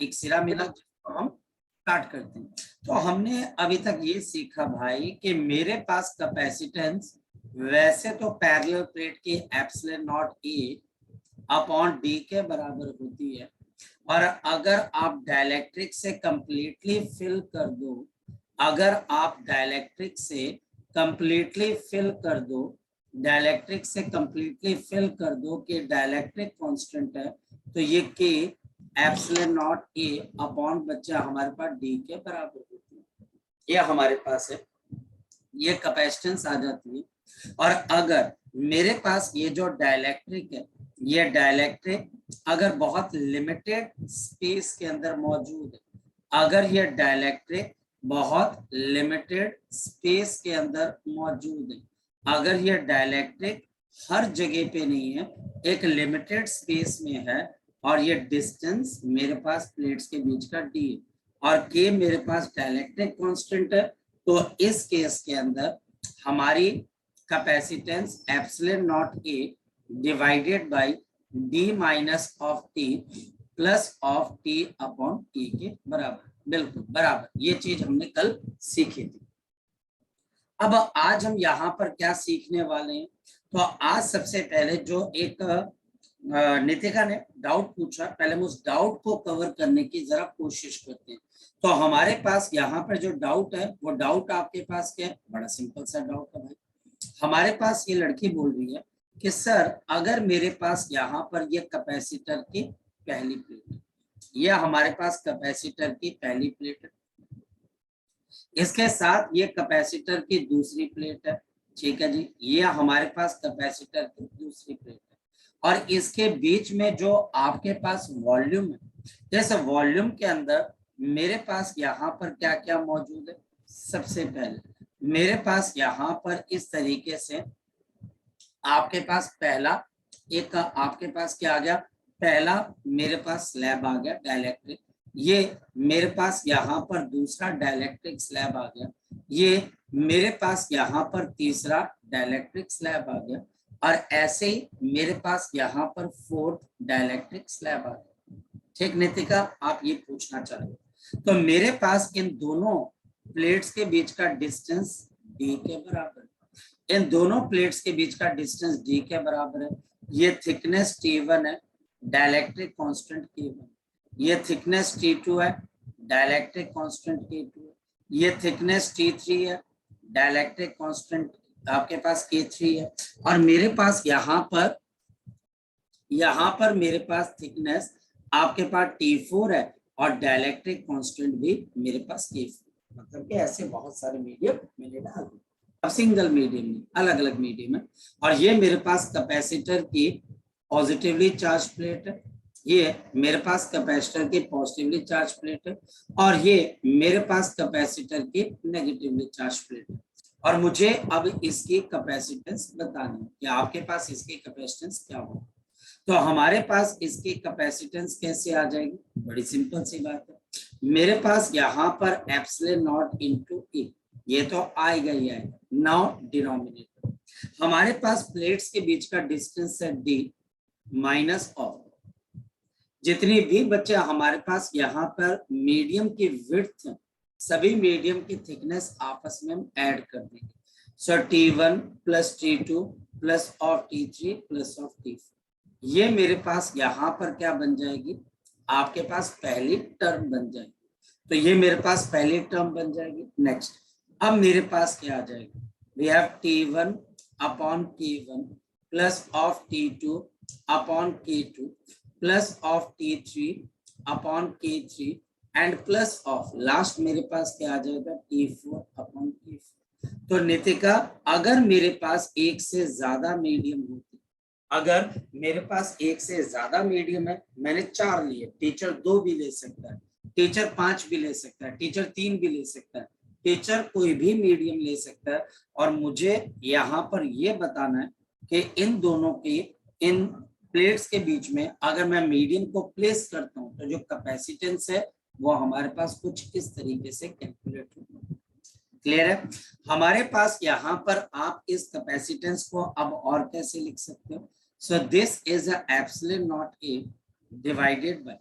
एक सिरा मिला जिसको हम काट करते हैं। तो हमने अभी तक ये सीखा भाई कि मेरे पास कैपेसिटेंस वैसे तो पैरेलल प्लेट की एप्सिलॉन नॉट ए अपॉन डी के बराबर होती है, और अगर आप डाइलेक्ट्रिक से कंप्लीटली फिल कर दो, अगर आप डाइलेक्ट्रिक से कंप्लीटली फिल कर दो, डाइलेक्ट्रिक से कंप्लीटली फिल कर दो कि डाइलेक्ट्रिक कांस्टेंट है, तो ये के एप्सिलॉन नॉट ए अपॉन बच्चा हमारे पास डी के बराबर होती है। ये हमारे पास है, ये कैपेसिटेंस आ जाती है। और अगर मेरे पास ये जो डाइलेक्ट्रिक है, ये डाइलेक्ट्रिक अगर बहुत लिमिटेड स्पेस के अंदर मौजूद है, अगर ये डाइलेक्ट्रिक बहुत लिमिटेड स्पेस के अंदर मौजूद है, अगर ये डाइलेक्ट्रिक हर जगह पे नहीं है, एक लिमिटेड स्पेस में है, और ये डिस्टेंस मेरे पास प्लेट्स के बीच का डी है, और के मेरे पास डाइलेक्ट्रिक कांस्टेंट है, तो इस केस के अंदर हमारी capacitance epsilon naught a divided bye D minus of T plus of T upon T के बराबर, बिल्कुल बराबर। ये चीज हमने कल सीखी थी। अब आज हम यहाँ पर क्या सीखने वाले हैं, तो आज सबसे पहले जो एक नितिका ने डाउट पूछा, पहले हम उस डाउट को कवर करने की जरा कोशिश करते हैं। तो हमारे पास यहाँ पर जो डाउट है, वो डाउट आपके पास क्या है, बड़ा सिंपल सा डाउट है भाई। हमारे पास ये लड़की बोल रही है कि सर अगर मेरे पास यहाँ पर ये कैपेसिटर की पहली प्लेट है, ये हमारे पास कैपेसिटर की पहली प्लेट है, इसके साथ ये कैपेसिटर की दूसरी प्लेट है, ठीक है जी, ये हमारे पास कैपेसिटर की दूसरी प्लेट है, और इसके बीच में जो आपके पास वॉल्यूम है, जैसे वॉल्यूम के अंदर मेरे पास यहाँ पर क्या क्या मौजूद है। सबसे पहले मेरे पास यहाँ पर इस तरीके से आपके पास पहला एक आपके पास क्या आ गया, पहला मेरे पास स्लैब आ गया डाइलेक्ट्रिक, ये मेरे पास यहाँ पर दूसरा डाइलेक्ट्रिक स्लैब आ गया, ये मेरे पास यहाँ पर तीसरा डाइलेक्ट्रिक स्लैब आ गया, और ऐसे ही मेरे पास यहाँ पर फोर्थ डाइलेक्ट्रिक स्लैब आ गया। ठीक नितिका, आप ये पूछना चाह रहे हो, तो मेरे पास इन दोनों प्लेट्स के बीच का डिस्टेंस डी के बराबर, इन दोनों प्लेट्स के बीच का डिस्टेंस डी के बराबर है। ये थिकनेस T1 है, डाइलेक्ट्रिक कांस्टेंट K1, ये थिकनेस T2 है, डाइलेक्ट्रिक कांस्टेंट K2 है, ये थिकनेस T3 है, डाइलेक्ट्रिक कांस्टेंट आपके पास K3 है, और मेरे पास यहाँ पर मेरे पास थिकनेस आपके पास T4 है, और डाइलेक्ट्रिक कांस्टेंट भी मेरे पास K4, मतलब कि ऐसे बहुत सारे मीडियम मैंने डाल दिए, अब सिंगल मीडियम नहीं, अलग अलग मीडियम है। और ये मेरे पास कैपेसिटर की पॉजिटिवली चार्ज प्लेट है, ये मेरे पास कैपेसिटर की पॉजिटिवली चार्ज प्लेट है, और ये मेरे पास कैपेसिटर की नेगेटिवली चार्ज प्लेट है। और मुझे अब इसकी कैपेसिटेंस बतानी है कि आपके पास इसकी कैपेसिटेंस क्या होगी। तो हमारे पास इसकी कैपेसिटेंस कैसे आ जाएगी, बड़ी सिंपल सी बात है, मेरे पास यहाँ पर एप्सिलॉन नॉट इनटू ए, ये तो आएगा ही आएगा। नाउ डिनोमिनेटर, हमारे पास प्लेट्स के बीच का डिस्टेंस है डी माइनस ऑफ जितनी भी बच्चे हमारे पास यहाँ पर मीडियम की विड्थ, सभी मीडियम की थिकनेस आपस में हम ऐड कर देंगे। सो T1 plus T2 plus of T3 plus of T4, ये मेरे पास यहाँ पर क्या बन जाएगी, आपके पास पहली टर्म बन जाएगी। तो ये मेरे पास पहली टर्म बन जाएगी। नेक्स्ट, अब मेरे पास क्या आ जाएगा, we have T1 upon K1 plus of T2 upon K2 plus of T3 upon K3 and plus of last मेरे पास क्या आ जाएगा, T4 अपॉन K4। तो नितिका, अगर मेरे पास एक से ज्यादा मीडियम होती, अगर मेरे पास एक से ज्यादा मीडियम है, मैंने 4 लिए, टीचर 2 भी ले सकता है, टीचर 5 भी ले सकता है, टीचर 3 भी ले सकता है, टीचर कोई भी मीडियम ले सकता है, और मुझे यहाँ पर ये बताना है कि इन दोनों के इन प्लेट्स के बीच में अगर मैं मीडियम को प्लेस करता हूँ, तो जो कैपेसिटेंस है वो हमारे पास कुछ इस तरीके से कैलकुलेट होगा। क्लियर है? हमारे पास यहाँ पर आप इस कैपेसिटेंस को अब और कैसे लिख सकते हो, so this is epsilon naught a divided by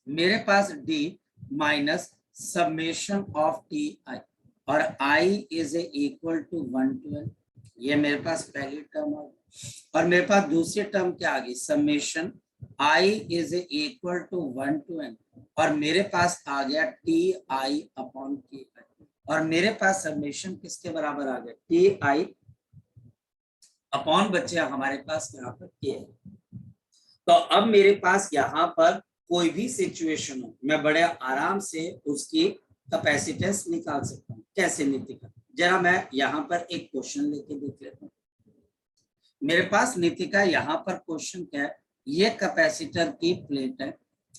मेरे पास d minus summation of T I, और i is equal to 1 to n। ये मेरे पास पहली टर्म आ गई, और मेरे पास दूसरी टर्म क्या आ गई, summation i is equal to 1 to n, और मेरे पास आ गया टी आई अपॉन के आई, और मेरे पास समेशन किसके बराबर आ गया, टी आई अपॉन बच्चे हमारे पास यहाँ पर के है। तो अब मेरे पास यहाँ पर कोई भी सिचुएशन हो, मैं बड़े आराम से उसकी कैपेसिटेंस निकाल सकता हूँ। कैसे नितिका, जरा मैं यहाँ पर एक क्वेश्चन लेके देख लेता हूँ। मेरे पास नितिका यहाँ पर क्वेश्चन क्या है, ये कैपेसिटर की प्लेट है,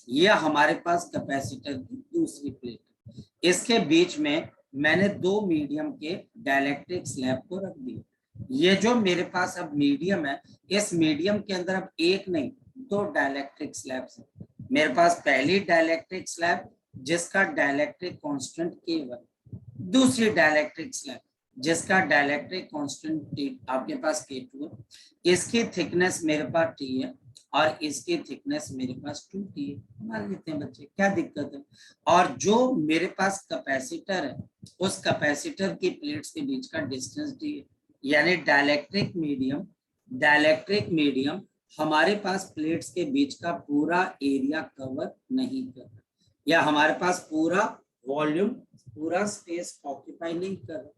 ये हमारे पास कैपेसिटर की दूसरी प्लेट है, इसके बीच में मैंने दो मीडियम के डाइलेक्ट्रिक स्लैब को रख दिया। ये जो मेरे पास अब मीडियम है, इस मीडियम के अंदर अब एक नहीं दो डाइलेक्ट्रिक स्लैब्स है। मेरे पास पहली डाइलेक्ट्रिक स्लैब जिसका डाइलेक्ट्रिक कांस्टेंट K1, दूसरी डाइलेक्ट्रिक स्लैब जिसका डाइलेक्ट्रिक कांस्टेंट आपके पास K2 है। इसकी थिकनेस मेरे पास T है और इसकी थिकनेस मेरे पास 2T है। मान लेते हैं बच्चे, क्या दिक्कत है। और जो मेरे पास कैपेसिटर है, उस कैपेसिटर की प्लेट्स के बीच का डिस्टेंस D है, यानी डाइलेक्ट्रिक मीडियम हमारे पास प्लेट्स के बीच का पूरा एरिया कवर नहीं कर रहा, या हमारे पास पूरा वॉल्यूम, पूरा स्पेस ऑक्यूपाई नहीं कर रहा।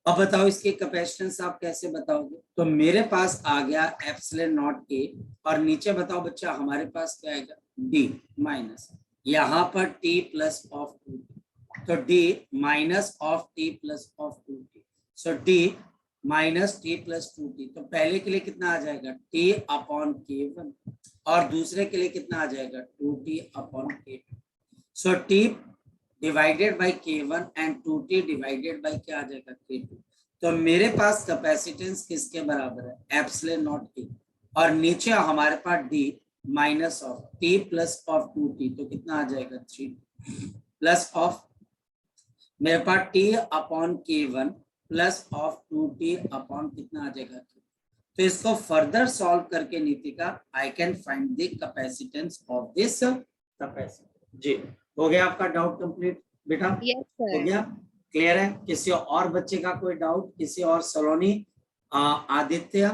अब बताओ इसकी कैपेसिटेंस आप कैसे बताओगे। तो मेरे पास आ गया एप्सिलॉन नॉट ए, और नीचे बताओ बच्चा हमारे पास क्या आएगा, डी माइनस यहाँ पर टी प्लस ऑफ 2t, तो D minus of T plus of 2t, so D minus T plus 2t। तो पहले के लिए कितना आ जाएगा, t अपॉन K1, और दूसरे के लिए कितना आ जाएगा, 2t upon K2। So t divided by K1 and 2t divided by क्या आ जाएगा, K2। तो मेरे पास कैपेसिटेंस किसके बराबर है, एप्सिलॉन नॉट ए, और नीचे हमारे पास d minus of t plus of 2t, तो कितना आ जाएगा 3 प्लस ऑफ मेरे पास t upon K1 plus of 2t upon कितना आ जाएगा। तो इसको फर्दर सॉल्व करके Nitika I can find the capacitance of this capacitor. जी, हो गया आपका डाउट कंप्लीट बेटा? Yes, sir. हो गया, क्लियर है? किसी और बच्चे का कोई डाउट, किसी और सलोनी, आदित्य,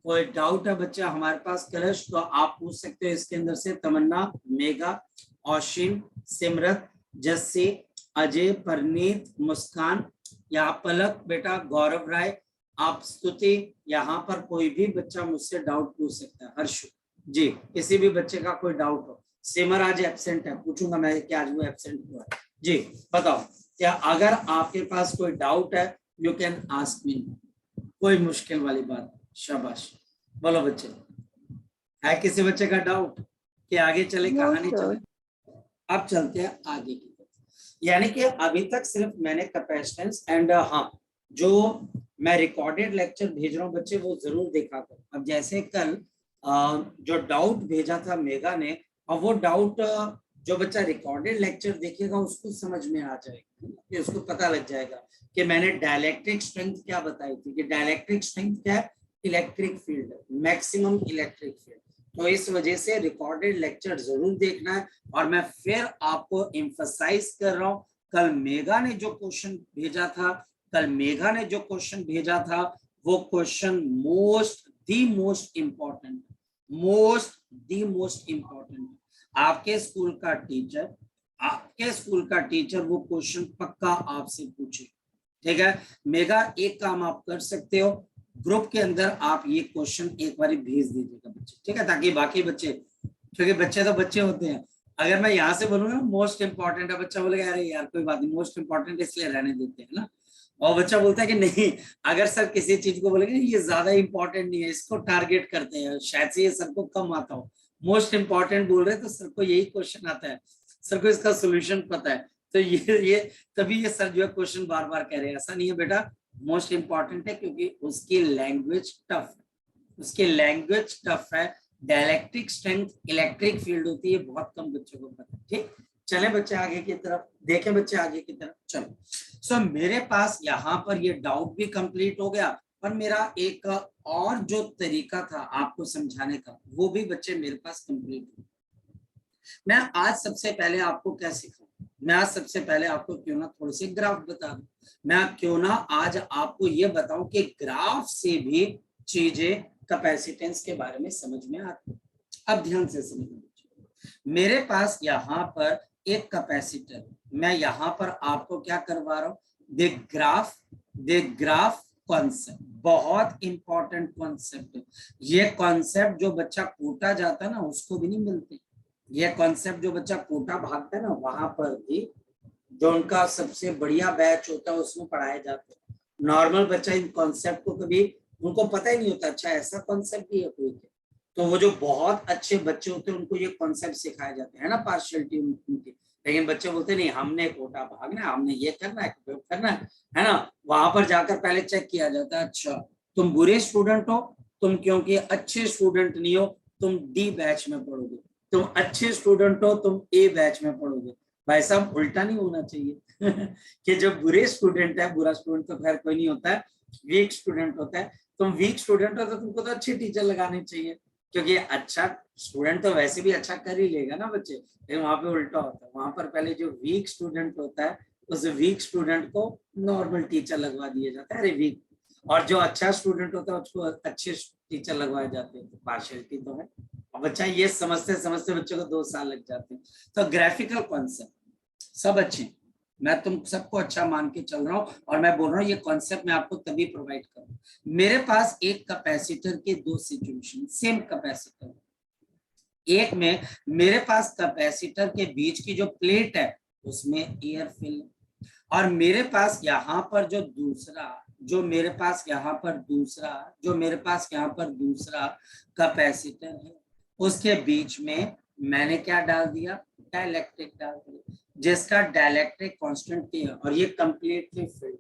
कोई डाउट है बच्चा हमारे पास कलश, तो आप पूछ सकते हो इसके अंदर से। तमन्ना, मेघा, औशिन, सिमरत, जस्सी, अजय, परनीत, मुस्कान, या पलक बेटा, गौरव राय, आप स्तुति, यहाँ पर कोई भी बच्चा मुझसे डाउट पूछ सकता है। हर्ष जी, किसी भी बच्चे का कोई डाउट हो। सिमर आज एब्सेंट है, पूछूंगा मैं कि आज वो एब्सेंट हुआ है। जी बताओ, क्या अगर आपके पास कोई डाउट है यू कैन आस्क मी, कोई मुश्किल वाली बात। शाबाश, बोलो बच्चे, है किसी बच्चे का डाउट कि आगे चले, कहानी चले? अब चलते हैं आगे की। यानी कि अभी तक सिर्फ मैंने कैपेसिटेंस एंड हाँ, जो मैं रिकॉर्डेड लेक्चर भेज रहा हूँ बच्चे वो जरूर देखा करो। अब जैसे कल जो डाउट भेजा था मेगा ने, और वो डाउट जो बच्चा रिकॉर्डेड लेक्चर देखेगा उसको समझ में आ जाएगा, कि उसको पता लग जाएगा कि मैंने डाइलेक्ट्रिक स्ट्रेंथ क्या बताई थी, कि डाइलेक्ट्रिक स्ट्रेंथ क्या है, electric field, maximum electric field. तो इस वजह से रिकॉर्डेड लेक्चर जरूर देखना है। और मैं फिर आपको एम्फसाइज कर रहा हूं, कल मेगा ने जो क्वेश्चन भेजा था, वो क्वेश्चन मोस्ट इंपॉर्टेंट। आपके स्कूल का टीचर वो क्वेश्चन पक्का आपसे पूछे, ठीक है। मेगा एक काम आप कर सकते हो, ग्रुप के अंदर आप ये क्वेश्चन एक बार भेज दीजिएगा बच्चे, ठीक है, ताकि बाकी बच्चे, क्योंकि बच्चे तो बच्चे होते हैं, अगर मैं यहाँ से बोलूंगा मोस्ट इंपॉर्टेंट है, बच्चा बोलेगा अरे यार कोई बात नहीं, मोस्ट इंपॉर्टेंट इसलिए रहने देते हैं ना। और बच्चा बोलता है कि नहीं, अगर सर किसी चीज को बोलेंगे ये ज्यादा इंपॉर्टेंट नहीं है, इसको टारगेट करते हैं, शायद से ये सर को कम आता हो, मोस्ट इंपॉर्टेंट बोल रहे तो सर को यही क्वेश्चन आता है, सर को इसका सोल्यूशन पता है, तो ये तभी ये सर जो है क्वेश्चन बार बार कह रहे हैं। ऐसा नहीं है बेटा, मोस्ट इंपॉर्टेंट है क्योंकि उसकी लैंग्वेज टफ है, डाइलेक्ट्रिक स्ट्रेंथ इलेक्ट्रिक फील्ड होती है, बहुत कम बच्चों को पता है। ठीक, चले बच्चे आगे की तरफ देखें, बच्चे आगे की तरफ चलो। सो मेरे पास यहाँ पर ये डाउट भी कंप्लीट हो गया, और मेरा एक और जो तरीका था आपको समझाने का वो भी बच्चे मेरे पास कंप्लीट हो। मैं आज सबसे पहले आपको क्या सिखाऊं, मैं आज सबसे पहले आपको क्यों ना थोड़े से ग्राफ बता दूं, मैं क्यों ना आज आपको ये बताऊं कि ग्राफ से भी चीजें कैपेसिटेंस के बारे में समझ में आती। अब ध्यान से समझिए, मेरे पास यहाँ पर एक कैपेसिटर, मैं यहाँ पर आपको क्या करवा रहा हूँ, द ग्राफ कॉन्सेप्ट, बहुत इंपॉर्टेंट कॉन्सेप्ट है ये कॉन्सेप्ट। जो बच्चा कोटा जाता है ना उसको भी नहीं मिलते ये कॉन्सेप्ट, जो बच्चा कोटा भागता है ना वहां पर भी जो उनका सबसे बढ़िया बैच होता है उसमें पढ़ाए जाते हैं। नॉर्मल बच्चा इन कॉन्सेप्ट को कभी उनको पता ही नहीं होता, अच्छा ऐसा कॉन्सेप्ट भी है कोई। तो वो जो बहुत अच्छे बच्चे होते हैं उनको ये कॉन्सेप्ट सिखाए जाते हैं ना, पार्शियलिटी उनकी। लेकिन बच्चे बोलते नहीं हमने कोटा भागना है, हमने ये करना है ना। वहां पर जाकर पहले चेक किया जाता है, अच्छा तुम बुरे स्टूडेंट हो, तुम क्योंकि अच्छे स्टूडेंट नहीं हो तुम डी बैच में पढ़ोगे, तुम अच्छे स्टूडेंट हो तुम ए बैच में पढ़ोगे। भाई साहब उल्टा नहीं होना चाहिए कि जो बुरे स्टूडेंट है, बुरा स्टूडेंट तो खैर कोई नहीं होता है, वीक स्टूडेंट होता है, तुम वीक स्टूडेंट हो तो तुमको तो अच्छे टीचर लगाने चाहिए, क्योंकि अच्छा स्टूडेंट तो वैसे भी अच्छा कर ही लेगा ना बच्चे। लेकिन वहां पे उल्टा होता है, वहां पर पहले जो वीक स्टूडेंट होता है उस वीक स्टूडेंट को नॉर्मल टीचर लगवा दिया जाता है, अरे वीक, और जो अच्छा स्टूडेंट होता है उसको अच्छे टीचर लगवाए जाते हैं। तो पार्शियलिटी तो है, और बच्चा ये समझते समझते बच्चों को 2 साल लग जाते हैं। तो ग्राफिकल कॉन्सेप्ट सब अच्छे, मैं तुम सबको अच्छा मान के चल रहा हूँ, और मैं बोल रहा हूँ ये कॉन्सेप्ट मैं आपको तभी प्रोवाइड करूँ। मेरे पास एक कैपेसिटर के 2 सिचुएशन, सेम कैपेसिटर, एक में मेरे पास कैपेसिटर के बीच की जो प्लेट है उसमें एयर फिल, और मेरे पास यहाँ पर जो दूसरा, जो मेरे पास यहाँ पर दूसरा कैपेसिटर है उसके बीच में मैंने क्या डाल दिया, डाइलेक्ट्रिक डाल दिया, जिसका डाइलेक्ट्रिक कांस्टेंट K है, और ये कंप्लीटली फिल्ड,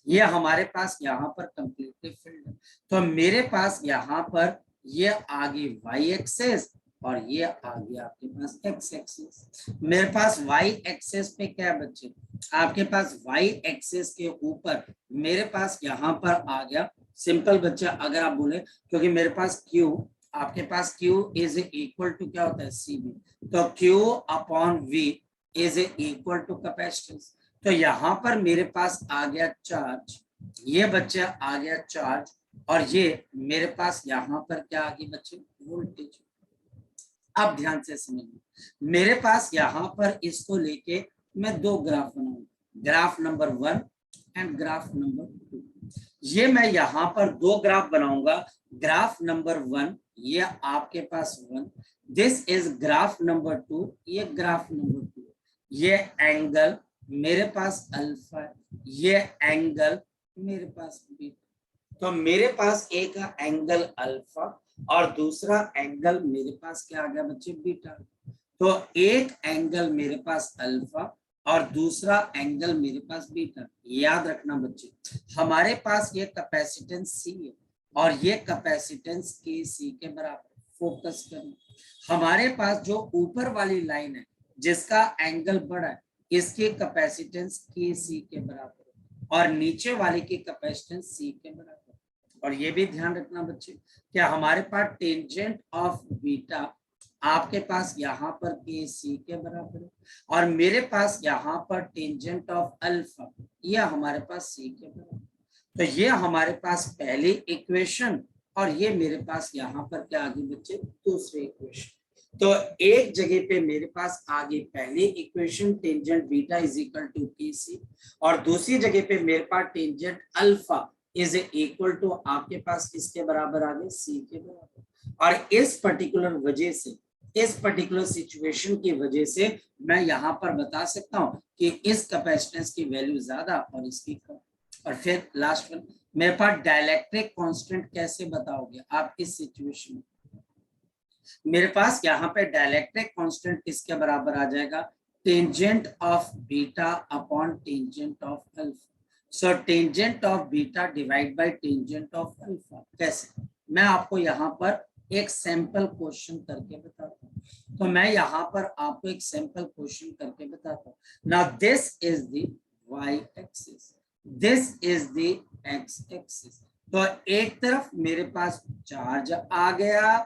ये हमारे पास यहाँ पर कंप्लीटली फिल्ड है। तो मेरे पास यहाँ पर ये आगे वाई एक्सेस और ये आगे आपके पास एक्स एक्सेस। मेरे पास वाई एक्सेस पे क्या है बच्चे, आपके पास वाई एक्सेस के ऊपर मेरे पास यहाँ पर आ गया सिंपल बच्चा, अगर आप बोले क्योंकि मेरे पास Q, आपके पास Q इज इक्वल टू क्या होता है CB, तो Q upon V is equal to capacitance. तो यहाँ पर मेरे पास आ गया चार्ज, ये बच्चा आ गया चार्ज, और ये मेरे पास यहाँ पर क्या आ गई बच्चे, वोल्टेज। अब ध्यान से समझिए, मेरे पास यहाँ पर इसको लेके मैं 2 ग्राफ बनाऊंगा, graph number 1 and graph number 2। ये मैं यहाँ पर 2 ग्राफ बनाऊंगा, ग्राफ नंबर 1 ये आपके पास 1, दिस इज ग्राफ नंबर 2, ये ग्राफ नंबर 2, ये एंगल मेरे पास अल्फा है, ये एंगल मेरे पास बीटा। तो मेरे पास एक एंगल अल्फा और दूसरा एंगल मेरे पास क्या आ गया बच्चे, बीटा। तो एक एंगल मेरे पास अल्फा और दूसरा एंगल मेरे पास बीटा। याद रखना बच्चे, हमारे पास ये कैपेसिटेंस C है और ये कैपेसिटेंस KC के बराबर। फोकस करना, हमारे पास जो ऊपर वाली लाइन है जिसका एंगल बड़ा है इसकी कैपेसिटेंस KC के बराबर है, और नीचे वाले की कैपेसिटेंस C के बराबर। और ये भी ध्यान रखना बच्चे, क्या हमारे पास टेंजेंट ऑफ बीटा आपके पास यहाँ पर KC के बराबर है, और मेरे पास यहाँ पर टेंजेंट ऑफ अल्फा ये हमारे पास C के बराबर। तो ये हमारे पास पहली इक्वेशन, और ये मेरे पास यहाँ पर क्या आ गई बच्चे, दूसरी इक्वेशन। तो एक जगह पे मेरे पास आगे पहली equation tangent beta is equal to KC, और दूसरी जगह पे मेरे पास tangent alpha is equal to आपके पास किसके बराबर आ गए, C के बराबर। और इस पर्टिकुलर वजह से, इस पर्टिकुलर सिचुएशन की वजह से मैं यहाँ पर बता सकता हूँ कि इस कैपेसिटेंस की वैल्यू ज्यादा और इसकी कम। और फिर लास्ट वन, मेरे पास डाइलेक्ट्रिक कांस्टेंट कैसे बताओगे आप इस सिचुएशन में, मेरे पास यहाँ पे डाइलेक्ट्रिक कांस्टेंट किसके बराबर आ जाएगा, tangent of beta upon tangent of alpha. So tangent of beta divide by tangent of alpha. कैसे, मैं आपको यहाँ पर एक सैंपल क्वेश्चन करके बताता हूँ। तो मैं यहाँ पर आपको एक सैंपल क्वेश्चन करके बताता हूँ। Now this is the y axis, this is the x axis. तो एक तरफ मेरे पास चार्ज आ गया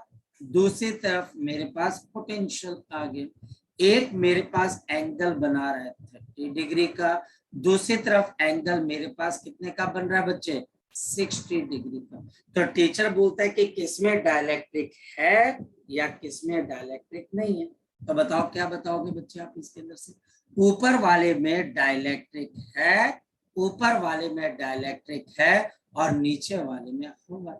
दूसरी तरफ मेरे पास पोटेंशियल आ गया। एक मेरे पास एंगल बना रहा है 30 डिग्री का, दूसरी तरफ एंगल मेरे पास कितने का बन रहा है बच्चे, 60 डिग्री का। तो टीचर बोलता है कि किसमें डायलैक्ट्रिक है या किसमें डायलैक्ट्रिक नहीं है। तो बताओ क्या बताओगे बच्चे आप इसके अंदर से। ऊपर वाले में डायलैक्ट्रिक है, ऊपर वाले में डायलैक्ट्रिक है और नीचे वाले में होगा।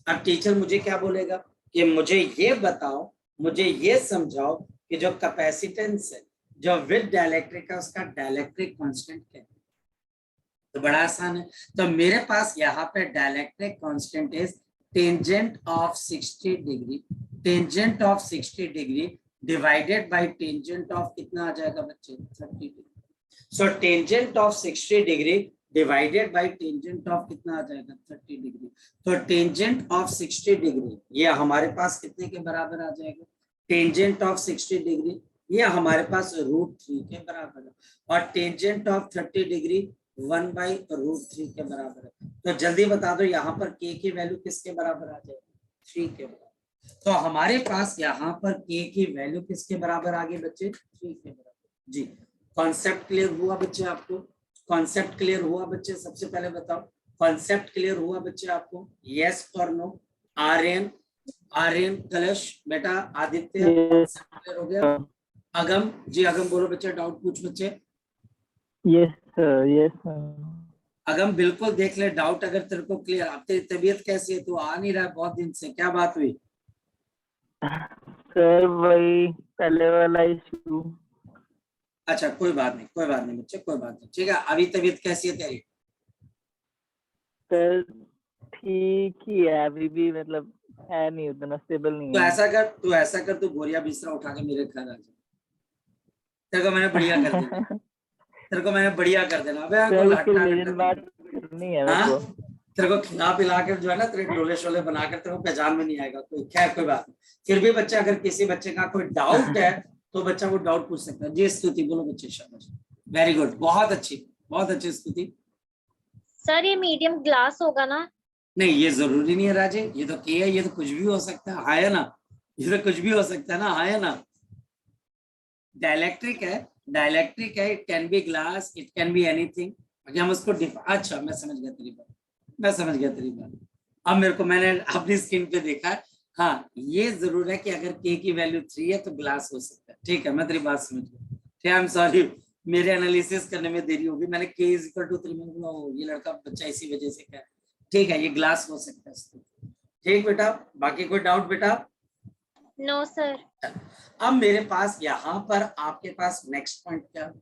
अब टीचर मुझे क्या बोलेगा कि मुझे ये बताओ, मुझे ये समझाओ कि जो कैपेसिटेंस है जो विद डायलैक्ट्रिक है उसका डायलैक्ट्रिक कांस्टेंट क्या है। तो बड़ा आसान है। तो मेरे पास यहाँ पे dielectric constant is tangent of 60 degree, tangent of 60 degree divided by tangent of कितना आ जाएगा बच्चे, 30 degree. So tangent of 60 degree divided by tangent of कितना आ जाएगा, 30 डिग्री। तो टेंजेंट ऑफ 60 डिग्री ये हमारे पास कितने के बराबर आ जाएगा, टेंजेंट ऑफ 60 डिग्री ये हमारे पास √3 के बराबर है, और टेंजेंट ऑफ 30 डिग्री 1/√3 के बराबर है। तो जल्दी बता दो यहाँ पर के की वैल्यू किसके बराबर आ जाएगी, 3 के बराबर। तो हमारे पास यहाँ पर के की वैल्यू किसके बराबर आ गई बच्चे, 3 के बराबर। जी कॉन्सेप्ट क्लियर हुआ बच्चे आपको, कॉन्सेप्ट क्लियर हुआ बच्चे, सबसे पहले बताओ कॉन्सेप्ट क्लियर हुआ बच्चे आपको, यस और नो। आर्यन, आर्यन कलश बेटा, आदित्य कॉन्सेप्ट क्लियर हो गया। अगम जी, अगम बोलो बच्चे, डाउट पूछ बच्चे। Yes sir, yes sir. अगम बिल्कुल देख ले, डाउट अगर तेरे को क्लियर। अब तेरी तबीयत कैसी है, तू आ नहीं रहा है बहुत दिन से, क्या बात हुई। सर वही पहले वाला इशू। अच्छा कोई बात नहीं, कोई बात नहीं बच्चे, कोई बात नहीं, ठीक है। अभी तबीयत कैसी है तेरी। सर ठीक ही है, अभी भी मतलब है नहीं, उतना स्टेबल नहीं तो है। ऐसा कर, तू ऐसा कर, तू बोरिया बिस्तरा उठा के मेरे घर आ जा, तेरे को मैंने बढ़िया कर देना, तेरे को मैंने बढ़िया कर देना। अबे यार सर कोई उसके हट्टा रिलेटेड कट्टा बात नहीं। करनी है मेरे हाँ को। तेरे को खिला पिला कर जो है ना, तेरे डोले शोले बनाकर तेरे को पहचान में नहीं आएगा कोई। खैर कोई बात नहीं। फिर भी बच्चा, अगर किसी बच्चे का कोई डाउट है तो बच्चा वो डाउट पूछ सकता है। जी स्तुति बोलो बच्चे, शाबाश, वेरी गुड, बहुत अच्छी, बहुत अच्छी स्तुति। सर ये मीडियम ग्लास होगा ना। नहीं ये जरूरी नहीं है राजे, ये तो के है, ये तो कुछ भी हो सकता है, हाँ है ना, ये तो कुछ भी हो सकता है ना, हाँ है ना। डायलैक्ट्रिक है, डायलैक्ट्रिक है, it can be glass, it can be anything. हम उसको अच्छा मैं समझ गया तेरी बात, मैं समझ गया तेरी बात। अब मेरे को, मैंने अपनी स्क्रीन पे देखा है, हाँ ये जरूर है कि अगर के की वैल्यू 3 है तो ग्लास हो सकता है। ठीक है मैं तेरी बात समझ गया, ठीक है। आई एम सॉरी, मेरे एनालिसिस करने में देरी होगी। मैंने के इज इक्वल टू 3 मैंने बोला ओ ये लड़का बच्चा इसी वजह से क्या, ठीक है ये ग्लास हो सकता है। ठीक बेटा, बाकी कोई डाउट बेटा। No sir. अब मेरे पास यहाँ पर आपके पास नेक्स्ट पॉइंट क्या,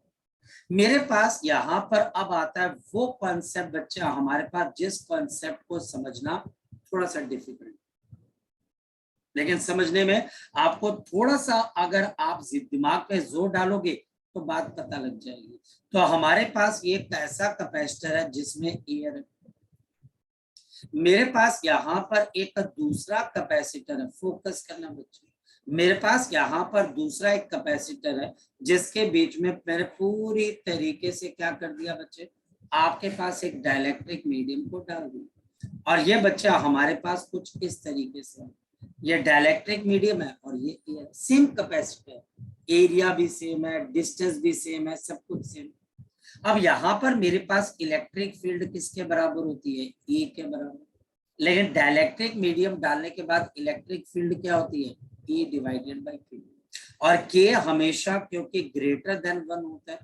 मेरे पास यहाँ पर अब आता है वो कॉन्सेप्ट बच्चा हमारे पास, जिस कॉन्सेप्ट को समझना थोड़ा सा डिफिकल्ट, लेकिन समझने में आपको थोड़ा सा, अगर आप दिमाग पे जोर डालोगे तो बात पता लग जाएगी। तो हमारे पास ये एक ऐसा कैपेसिटर है जिसमें एयर है। मेरे पास यहाँ पर एक दूसरा कैपेसिटर है, फोकस करना बच्चे, मेरे पास यहाँ पर दूसरा एक कैपेसिटर है जिसके बीच में मैंने पूरी तरीके से क्या कर दिया बच्चे, आपके पास एक डाइलेक्ट्रिक मीडियम को डाल दिया। और ये बच्चा हमारे पास कुछ इस तरीके से है, ये डाइलेक्ट्रिक मीडियम है और ये एयर, सेम कैपेसिटर, एरिया भी सेम है, डिस्टेंस भी सेम है, सब कुछ सेम। अब यहाँ पर मेरे पास इलेक्ट्रिक फील्ड किसके बराबर होती है, E के बराबर। लेकिन डाइलेक्ट्रिक मीडियम डालने के बाद इलेक्ट्रिक फील्ड क्या होती है, E डिवाइडेड बाय Q। और K हमेशा क्योंकि ग्रेटर देन 1 होता है,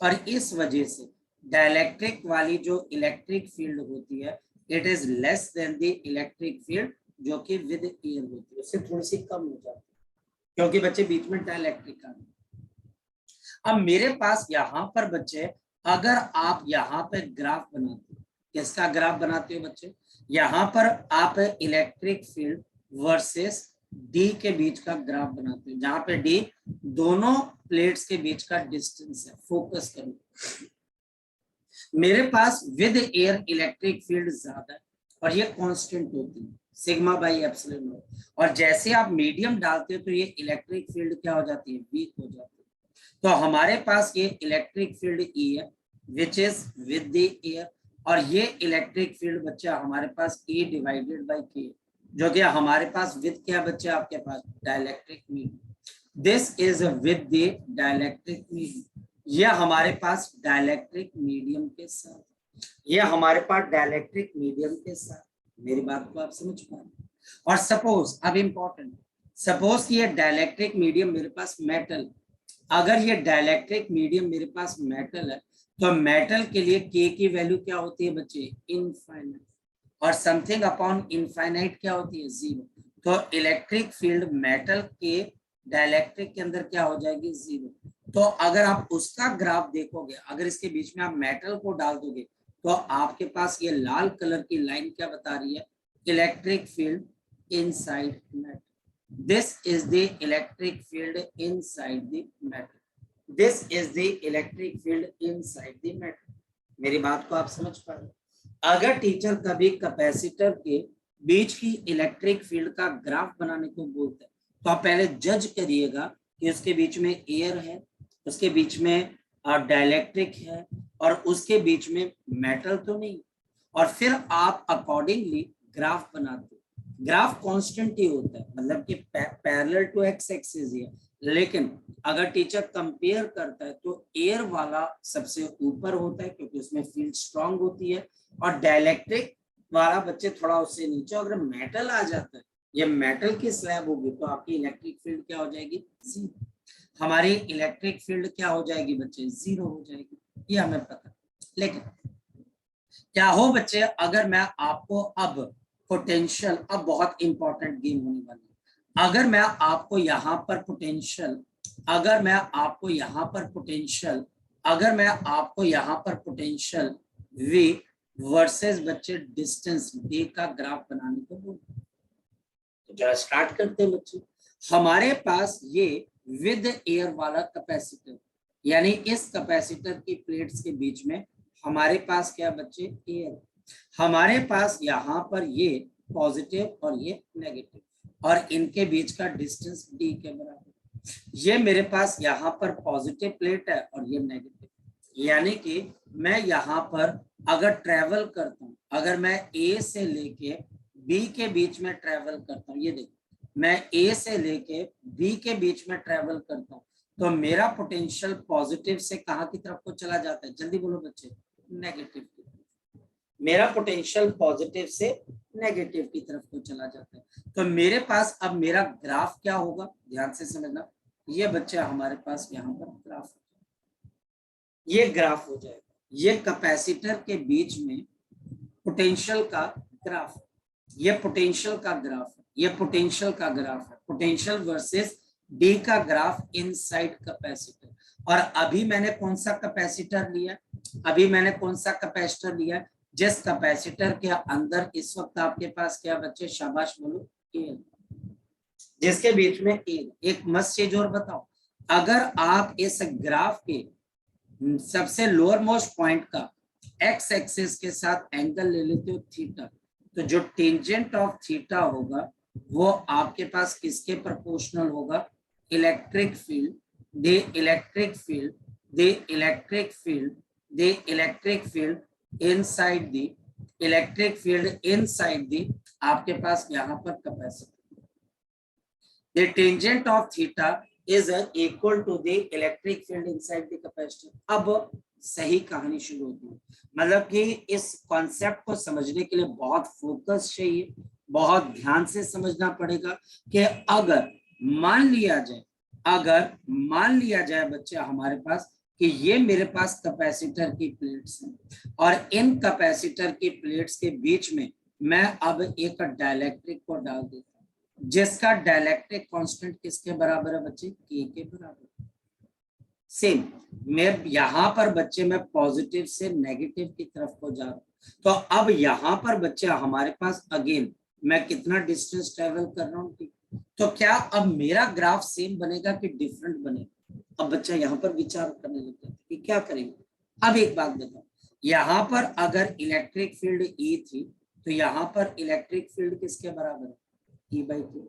और इस वजह से डाइलेक्ट्रिक वाली जो इलेक्ट्रिक फील्ड होती है it is less than the electric field जो कि विद एयर होती है, उससे थोड़ी सी कम हो जाती है क्योंकि बच्चे बीच में डाइलेक्ट्रिक आ गए। अब मेरे पास यहाँ पर बच्चे, अगर आप यहाँ पे ग्राफ बनाते हो, किसका ग्राफ बनाते हो बच्चे, यहाँ पर आप इलेक्ट्रिक फील्ड वर्सेस डी के बीच का ग्राफ बनाते हो, जहां पे डी दोनों प्लेट्स के बीच का डिस्टेंस है। फोकस करो, मेरे पास विद एयर इलेक्ट्रिक फील्ड ज्यादा है और ये कांस्टेंट होती है सिग्मा बाई एप्सिलॉन नॉट, और जैसे आप मीडियम डालते हो तो ये इलेक्ट्रिक फील्ड क्या हो जाती है, वीक हो जाती है। तो हमारे पास ये इलेक्ट्रिक फील्ड ई है which is with the air, और ये इलेक्ट्रिक फील्ड बच्चा हमारे पास E डिवाइडेड बाई के। जो कि हमारे पास विद क्या बच्चे आपके पास dielectric medium, this is with the dielectric medium, यह हमारे पास डाइलेक्ट्रिक मीडियम के साथ, ये हमारे पास डाइलेक्ट्रिक मीडियम के साथ, मेरी बात को आप समझ पा रहे। और सपोज, अब इंपॉर्टेंट, सपोज कि ये डाइलेक्ट्रिक मीडियम मेरे पास मेटल, अगर ये डाइलेक्ट्रिक मीडियम मेरे पास मेटल है तो मेटल के लिए के की वैल्यू क्या होती है बच्चे इनफाइनाइट, और समथिंग अपॉन इनफाइनाइट क्या होती है जीरो, तो इलेक्ट्रिक फील्ड मेटल के डाइलेक्ट्रिक के अंदर क्या हो जाएगी जीरो। तो अगर आप उसका ग्राफ देखोगे, अगर इसके बीच में आप मेटल को डाल दोगे तो आपके पास ये लाल कलर की लाइन क्या बता रही है electric field inside metal, this is the electric field inside the metal, this is the electric field inside the metal, मेरी बात को आप समझ पा रहे। अगर टीचर कभी कैपेसिटर के बीच की इलेक्ट्रिक फील्ड का ग्राफ बनाने को बोलते हैं तो आप पहले जज करिएगा कि उसके बीच में एयर है, उसके बीच में डाइलेक्ट्रिक है और उसके बीच में मेटल तो नहीं, और फिर आप अकॉर्डिंगली ग्राफ बनाते हो। ग्राफ कांस्टेंट ही होता है, मतलब कि पैरेलल टू एक्स एक्सिस ही है, लेकिन अगर टीचर कंपेयर करता है तो एयर वाला सबसे ऊपर होता है क्योंकि उसमें फील्ड स्ट्रांग होती है, और डाइलेक्ट्रिक वाला बच्चे थोड़ा उससे नीचे। अगर मेटल आ जाता है, ये मेटल की स्लैब होगी तो आपकी इलेक्ट्रिक फील्ड क्या हो जाएगी जीरो, हमारी इलेक्ट्रिक फील्ड क्या हो जाएगी बच्चे जीरो हो जाएगी, ये हमें पता। लेकिन क्या हो बच्चे अगर मैं आपको अब पोटेंशियल, अब बहुत इंपॉर्टेंट गेम होने वाली है, अगर मैं आपको यहाँ पर पोटेंशियल, अगर मैं आपको यहाँ पर पोटेंशियल, अगर मैं आपको यहाँ पर पोटेंशियल v वर्सेस बच्चे डिस्टेंस d का ग्राफ बनाने को बोलूं तो जरा स्टार्ट करते हैं बच्चे। हमारे पास ये विद एयर वाला कैपेसिटर, यानी इस कैपेसिटर की प्लेट्स के बीच में हमारे पास क्या बच्चे एयर, हमारे पास यहाँ पर ये पॉजिटिव और ये नेगेटिव, और इनके बीच का डिस्टेंस d के बराबर। ये मेरे पास यहाँ पर पॉजिटिव प्लेट है और ये नेगेटिव, यानी कि मैं यहाँ पर अगर ट्रेवल करता हूँ, अगर मैं A से लेके B के बीच में ट्रेवल करता हूँ, ये देखो मैं A से लेके B के बीच में ट्रेवल करता हूँ तो मेरा पोटेंशियल पॉजिटिव से कहाँ की तरफ को चला जाता है, जल्दी बोलो बच्चे, नेगेटिव की तरफ। मेरा पोटेंशियल पॉजिटिव से नेगेटिव की तरफ को चला जाता है। तो मेरे पास अब मेरा ग्राफ क्या होगा, ध्यान से समझना, ये बच्चे हमारे पास यहाँ पर ग्राफ, ये ग्राफ हो जाएगा, ये कैपेसिटर के बीच में पोटेंशियल का ग्राफ, ये पोटेंशियल का ग्राफ है, ये पोटेंशियल का ग्राफ है, पोटेंशियल वर्सेस डी का ग्राफ इनसाइड कैपेसिटर। और अभी मैंने कौन सा कैपेसिटर लिया, अभी मैंने कौन सा कैपेसिटर लिया, जिस कैपेसिटर के अंदर इस वक्त आपके पास क्या बच्चे, शाबाश बोलो, एयर, जिसके बीच में एयर। एक मस्त चीज और बताओ, अगर आप इस ग्राफ के सबसे लोअर मोस्ट पॉइंट का एक्स एक्सिस के साथ एंगल ले लेते हो थीटा, तो जो टेंजेंट ऑफ थीटा होगा वो आपके पास किसके प्रोपोर्शनल होगा, electric field, they electric field, they electric field, they electric field inside the, electric field inside the आपके पास यहाँ पर capacitor, the tangent of theta is equal to the electric field inside the capacitor। अब सही कहानी शुरू होती है, मतलब कि इस कॉन्सेप्ट को समझने के लिए बहुत फोकस चाहिए, बहुत ध्यान से समझना पड़ेगा कि अगर मान लिया जाए, अगर मान लिया जाए बच्चे हमारे पास कि ये मेरे पास कैपेसिटर की प्लेट्स हैं और इन कैपेसिटर की प्लेट्स के बीच में मैं अब एक डाइलेक्ट्रिक को डाल देता हूँ जिसका डाइलेक्ट्रिक कांस्टेंट किसके बराबर है बच्चे, के के बराबर। सेम मैं यहाँ पर बच्चे मैं पॉजिटिव से नेगेटिव की तरफ को जा रहा हूँ, तो अब यहाँ पर बच्चे हमारे पास अगेन मैं कितना डिस्टेंस ट्रेवल कर रहा हूँ, तो क्या अब मेरा ग्राफ सेम बनेगा कि डिफरेंट बनेगा। अब बच्चा यहाँ पर विचार करने लगता है कि क्या करेंगे। अब एक बात बताओ, यहाँ पर अगर इलेक्ट्रिक फील्ड E थी तो यहाँ पर इलेक्ट्रिक फील्ड किसके बराबर है, E/2,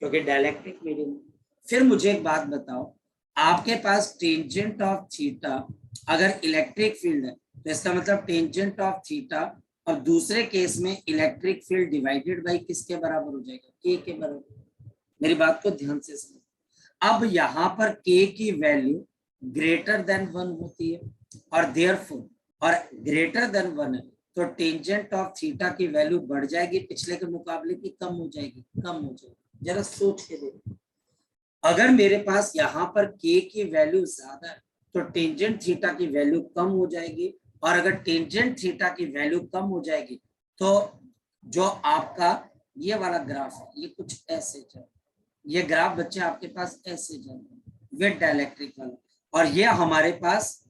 क्योंकि डाइलेक्ट्रिक मीडियम। फिर मुझे एक बात बताओ, आपके पास टेंजेंट ऑफ थीटा अगर इलेक्ट्रिक फील्ड है तो इसका मतलब टेंजेंट ऑफ थीटा और दूसरे केस में इलेक्ट्रिक फील्ड डिवाइडेड बाई किसके बराबर हो जाएगा, के के बराबर। मेरी बात को ध्यान से समझ। अब यहाँ पर के की वैल्यू ग्रेटर देन 1 होती है और देयरफॉर और ग्रेटर देन 1 है तो टेंजेंट ऑफ थीटा की वैल्यू बढ़ जाएगी पिछले के मुकाबले की कम हो जाएगी, कम हो जाएगी। जरा सोच के देखो, अगर मेरे पास यहाँ पर के की वैल्यू ज्यादा है तो टेंजेंट थीटा की वैल्यू कम हो जाएगी, और अगर टेंजेंट थीटा की वैल्यू कम हो जाएगी तो जो आपका ये वाला ग्राफ है ये कुछ ऐसे चल, ये ग्राफ बच्चे आपके पास ऐसे चल विद डायलेक्ट्रिक वाला, और ये हमारे पास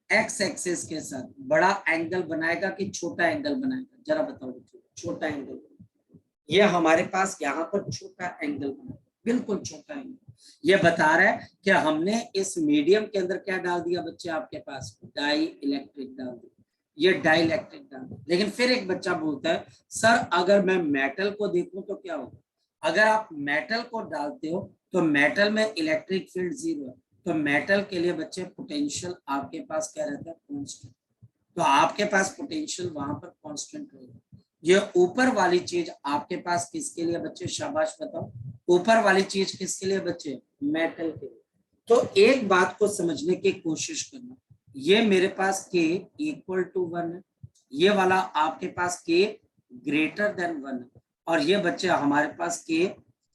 एक्स एक्सिस के साथ बड़ा एंगल बनाएगा कि छोटा एंगल बनाएगा, जरा बताओ बच्चों, छोटा एंगल। ये हमारे पास यहाँ पर छोटा एंगल बनाएगा, बिल्कुल छोटा एंगल। ये बता रहा है कि हमने इस मीडियम के अंदर क्या डाल दिया बच्चे आपके पास, डाई इलेक्ट्रिक डाल दिया, ये डाई इलेक्ट्रिक डाल दिया। लेकिन फिर एक बच्चा बोलता है सर अगर मैं मेटल को देखूं तो क्या होगा। अगर आप मेटल को डालते हो तो मेटल में इलेक्ट्रिक फील्ड 0 है, तो मेटल के लिए बच्चे पोटेंशियल आपके पास क्या रहता है, कांस्टेंट। तो आपके पास पोटेंशियल वहां पर कांस्टेंट रहेगा। ये ऊपर वाली चीज आपके पास किसके लिए बच्चे, शाबाश बताओ, ऊपर वाली चीज किसके लिए बच्चे, मेटल के लिए। तो एक बात को समझने की कोशिश करना, ये मेरे पास k इक्वल टू 1 है, ये वाला आपके पास k ग्रेटर देन 1 है, और ये बच्चे हमारे पास k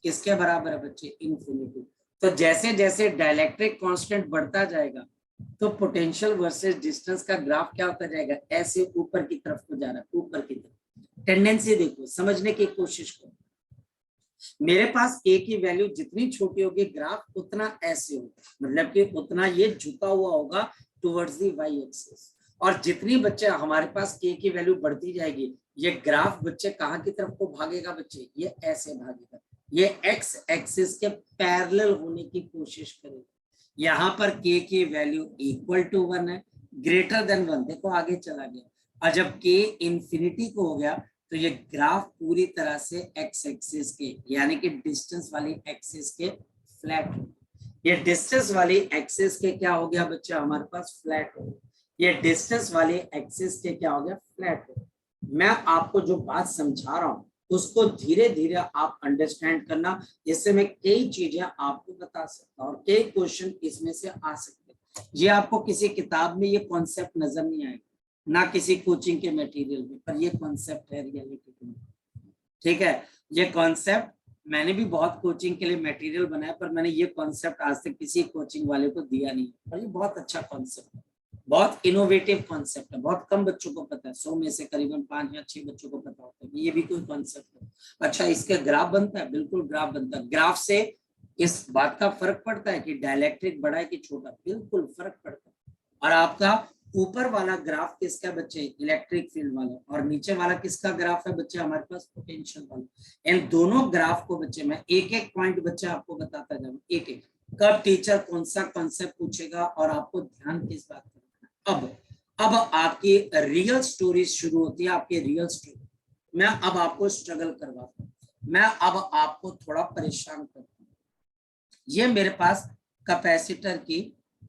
किसके बराबर है बच्चे, इन्फिनिटी। तो जैसे जैसे डायलेक्ट्रिक कांस्टेंट बढ़ता जाएगा तो पोटेंशियल वर्सेस डिस्टेंस का ग्राफ क्या होता जाएगा, ऐसे ऊपर की तरफ को जा रहा है, ऊपर की तरफ। टेंडेंसी देखो, समझने की कोशिश करो। मेरे पास k की वैल्यू जितनी छोटी होगी ग्राफ उतना ऐसे होगा, मतलब कि उतना ये झुका हुआ होगा टुवर्ड्स दी वाई एक्सिस, और जितनी बच्चे हमारे पास k की वैल्यू बढ़ती जाएगी ये ग्राफ बच्चे कहाँ की तरफ को भागेगा बच्चे, ये ऐसे भागेगा, ये x एक्सिस के पैरेलल होने की कोशिश करेगा। यहाँ पर k की वैल्यू इक्वल टू 1 है, ग्रेटर देन 1, देखो आगे चला गया, और जब k इंफिनिटी को हो गया तो ये ग्राफ पूरी तरह से एक्स एक्सिस के यानी कि डिस्टेंस वाली एक्सिस के फ्लैट हो, ये डिस्टेंस वाली एक्सिस के क्या हो गया बच्चा, हमारे पास फ्लैट हो, ये डिस्टेंस वाली एक्सिस के क्या हो गया, फ्लैट हो। मैं आपको जो बात समझा रहा हूं उसको धीरे धीरे आप अंडरस्टैंड करना, जिससे मैं कई चीजें आपको बता सकता हूँ और कई क्वेश्चन इसमें से आ सकते हैं। ये आपको किसी किताब में ये कॉन्सेप्ट नजर नहीं आएगा, ना किसी कोचिंग के मटेरियल में, पर ये कॉन्सेप्ट है रियलिटी में, ठीक है। ये कॉन्सेप्ट मैंने भी बहुत कोचिंग के लिए मटेरियल बनाया, पर मैंने ये कॉन्सेप्ट आज तक किसी कोचिंग वाले को दिया नहीं, और ये बहुत अच्छा कॉन्सेप्ट है, बहुत इनोवेटिव कॉन्सेप्ट है, बहुत कम बच्चों को पता है, 100 में से करीबन 5 या 6 बच्चों को पता होता है ये भी कोई कॉन्सेप्ट है। अच्छा, इसके ग्राफ बनता है, बिल्कुल ग्राफ बनता है। ग्राफ से इस बात का फर्क पड़ता है कि डायलेक्ट्रिक बड़ा है कि छोटा, बिल्कुल फर्क पड़ता है। और आपका ऊपर वाला ग्राफ किसका बच्चे, इलेक्ट्रिक फील्ड वाला, और नीचे वाला किसका ग्राफ है बच्चे, हमारे पास पोटेंशियल वाला। इन दोनों ग्राफ को बच्चे मैं एक एक पॉइंट बच्चे आपको बताता जाऊँ, एक एक, कब टीचर कौन सा कॉन्सेप्ट पूछेगा और आपको ध्यान किस बात का। अब आपकी रियल स्टोरी शुरू होती है, आपकी रियल स्टोरी। मैं अब आपको स्ट्रगल करवाता हूँ, मैं अब आपको थोड़ा परेशान करता हूँ। ये मेरे पास कैपेसिटर की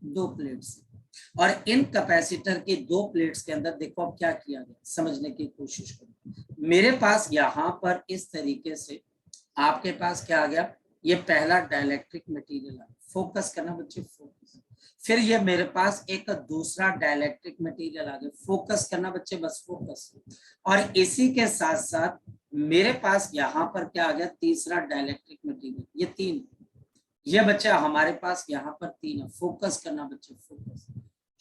2 प्लेट्स है, और इन कैपेसिटर की 2 प्लेट्स के अंदर देखो अब क्या किया गया, समझने की कोशिश करो। मेरे पास यहाँ पर इस तरीके से आपके पास क्या आ गया, ये पहला डाइलेक्ट्रिक मटेरियल है, फोकस करना बच्चे, फोकस। फिर ये मेरे पास एक दूसरा डाइलेक्ट्रिक मटेरियल आ गया, फोकस करना बच्चे, बस फोकस। और इसी के साथ साथ मेरे पास यहाँ पर क्या आ गया, तीसरा डाइलेक्ट्रिक मटेरियल, ये 3, ये बच्चे हमारे पास यहाँ पर 3 है, फोकस करना बच्चे, फोकस।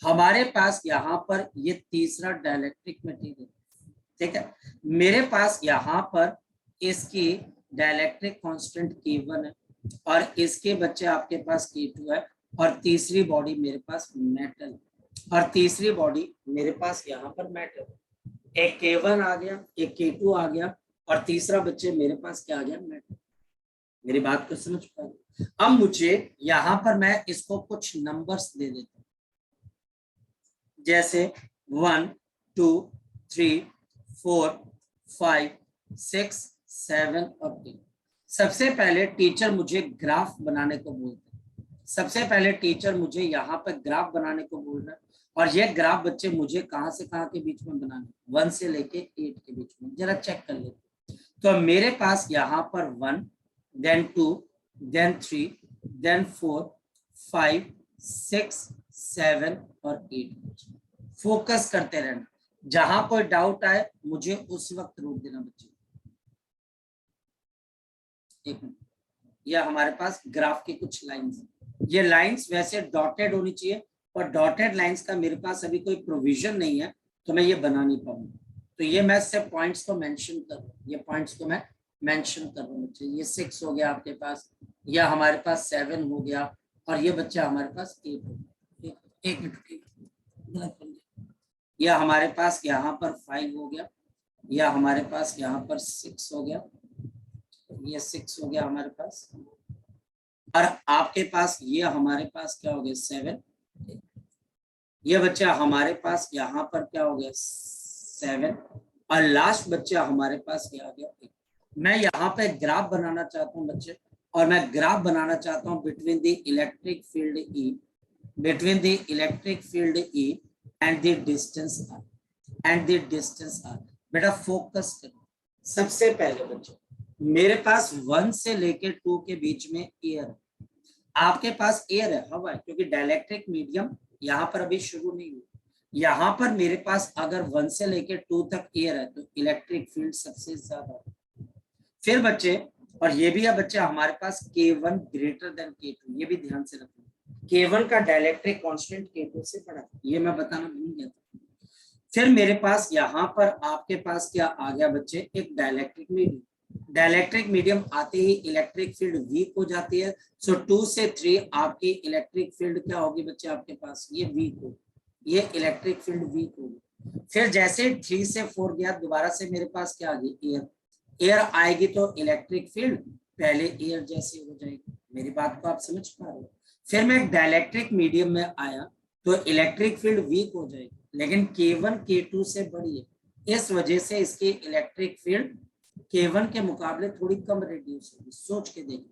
हमारे पास यहाँ पर ये तीसरा डाइलेक्ट्रिक मटेरियल, ठीक है। मेरे पास यहाँ पर इसकी डाइलेक्ट्रिक कांस्टेंट K1 है, और इसके बच्चे आपके पास K2 है, और तीसरी बॉडी मेरे पास मेटल, और तीसरी बॉडी मेरे पास यहाँ पर मेटल। एक K1 आ गया, एक K2 आ गया, और तीसरा बच्चे मेरे पास क्या आ गया, मेटल। मेरी बात को समझ पाए। अब मुझे यहाँ पर मैं इसको कुछ नंबर्स दे देता हूँ, जैसे 1 2 3 4 5 6 7 और 8। सबसे पहले टीचर मुझे ग्राफ बनाने को बोलते हैं, सबसे पहले टीचर मुझे यहाँ पर ग्राफ बनाने को बोल रहा है, और ये ग्राफ बच्चे मुझे कहाँ से कहाँ के बीच में बनाना है, 1 से लेके 8 के बीच में। जरा चेक कर लेते। तो मेरे पास यहाँ पर 1, then 2, then 3, then 4, 5, 6, 7 और 8। फोकस करते रहना, जहां कोई डाउट आए मुझे उस वक्त रोक देना बच्चे। एक मिनट, यह हमारे पास ग्राफ की कुछ लाइंस, ये लाइंस वैसे डॉटेड होनी चाहिए, पर डॉटेड लाइंस का मेरे पास अभी कोई प्रोविजन नहीं है, तो मैं ये बना नहीं पाऊंगा। तो ये मैं सिर्फ पॉइंट्स को मेंशन कर रहा हूँ, ये पॉइंट्स को मैं मेंशन कर रहा हूँ बच्चे। ये 6 हो गया आपके पास, या हमारे पास 7 हो गया, और ये बच्चा हमारे पास 8 हो गया। एक मिनट, या हमारे पास यहाँ पर 5 हो गया, या हमारे पास यहाँ पर 6 हो गया, ये 6 हो गया हमारे पास, और आपके पास ये हमारे पास क्या हो गया 7, ये बच्चा हमारे पास यहाँ पर क्या हो गया 7, और लास्ट बच्चा हमारे पास क्या हो गया 8। मैं यहाँ पे ग्राफ बनाना चाहता हूँ बच्चे, और मैं ग्राफ बनाना चाहता हूँ between the electric field E, between the electric field E and the distance R, and the distance R। बेटा फोकस करो। सबसे पहले बच्चों मेरे पास 1 से लेके 2 के बीच में एयर है, आपके पास एयर है, हवा है, क्योंकि डाइलेक्ट्रिक मीडियम यहाँ पर अभी शुरू नहीं हुआ। यहाँ पर मेरे पास अगर 1 से लेके 2 तक एयर है तो इलेक्ट्रिक फील्ड सबसे ज्यादा है। फिर बच्चे, और ये भी है बच्चे हमारे पास K1 ग्रेटर देन K2, ये भी ध्यान से रखना। K1 का डाइलेक्ट्रिक कांस्टेंट K2 से बड़ा, ये मैं बताना भूल गया था। फिर मेरे पास यहाँ पर आपके पास क्या आ गया बच्चे, एक डाइलेक्ट्रिक मीडियम। डाइलेक्ट्रिक मीडियम आते ही इलेक्ट्रिक फील्ड वीक हो जाती है, सो 2 से 3 आपकी इलेक्ट्रिक फील्ड क्या होगी बच्चे आपके पास, ये वीक होगी, ये इलेक्ट्रिक फील्ड वीक होगी। फिर जैसे 3 से 4 गया, दोबारा से मेरे पास क्या आ गई एयर, एयर आएगी तो इलेक्ट्रिक फील्ड पहले एयर जैसी हो जाएगी। मेरी बात को आप समझ पा रहे हो। फिर मैं डाइलेक्ट्रिक मीडियम में आया तो इलेक्ट्रिक फील्ड वीक हो जाएगी, लेकिन K1 K2 से बड़ी है, इस वजह से इसकी इलेक्ट्रिक फील्ड K1 के मुकाबले थोड़ी कम रेड्यूस होगी। सोच के देखिए,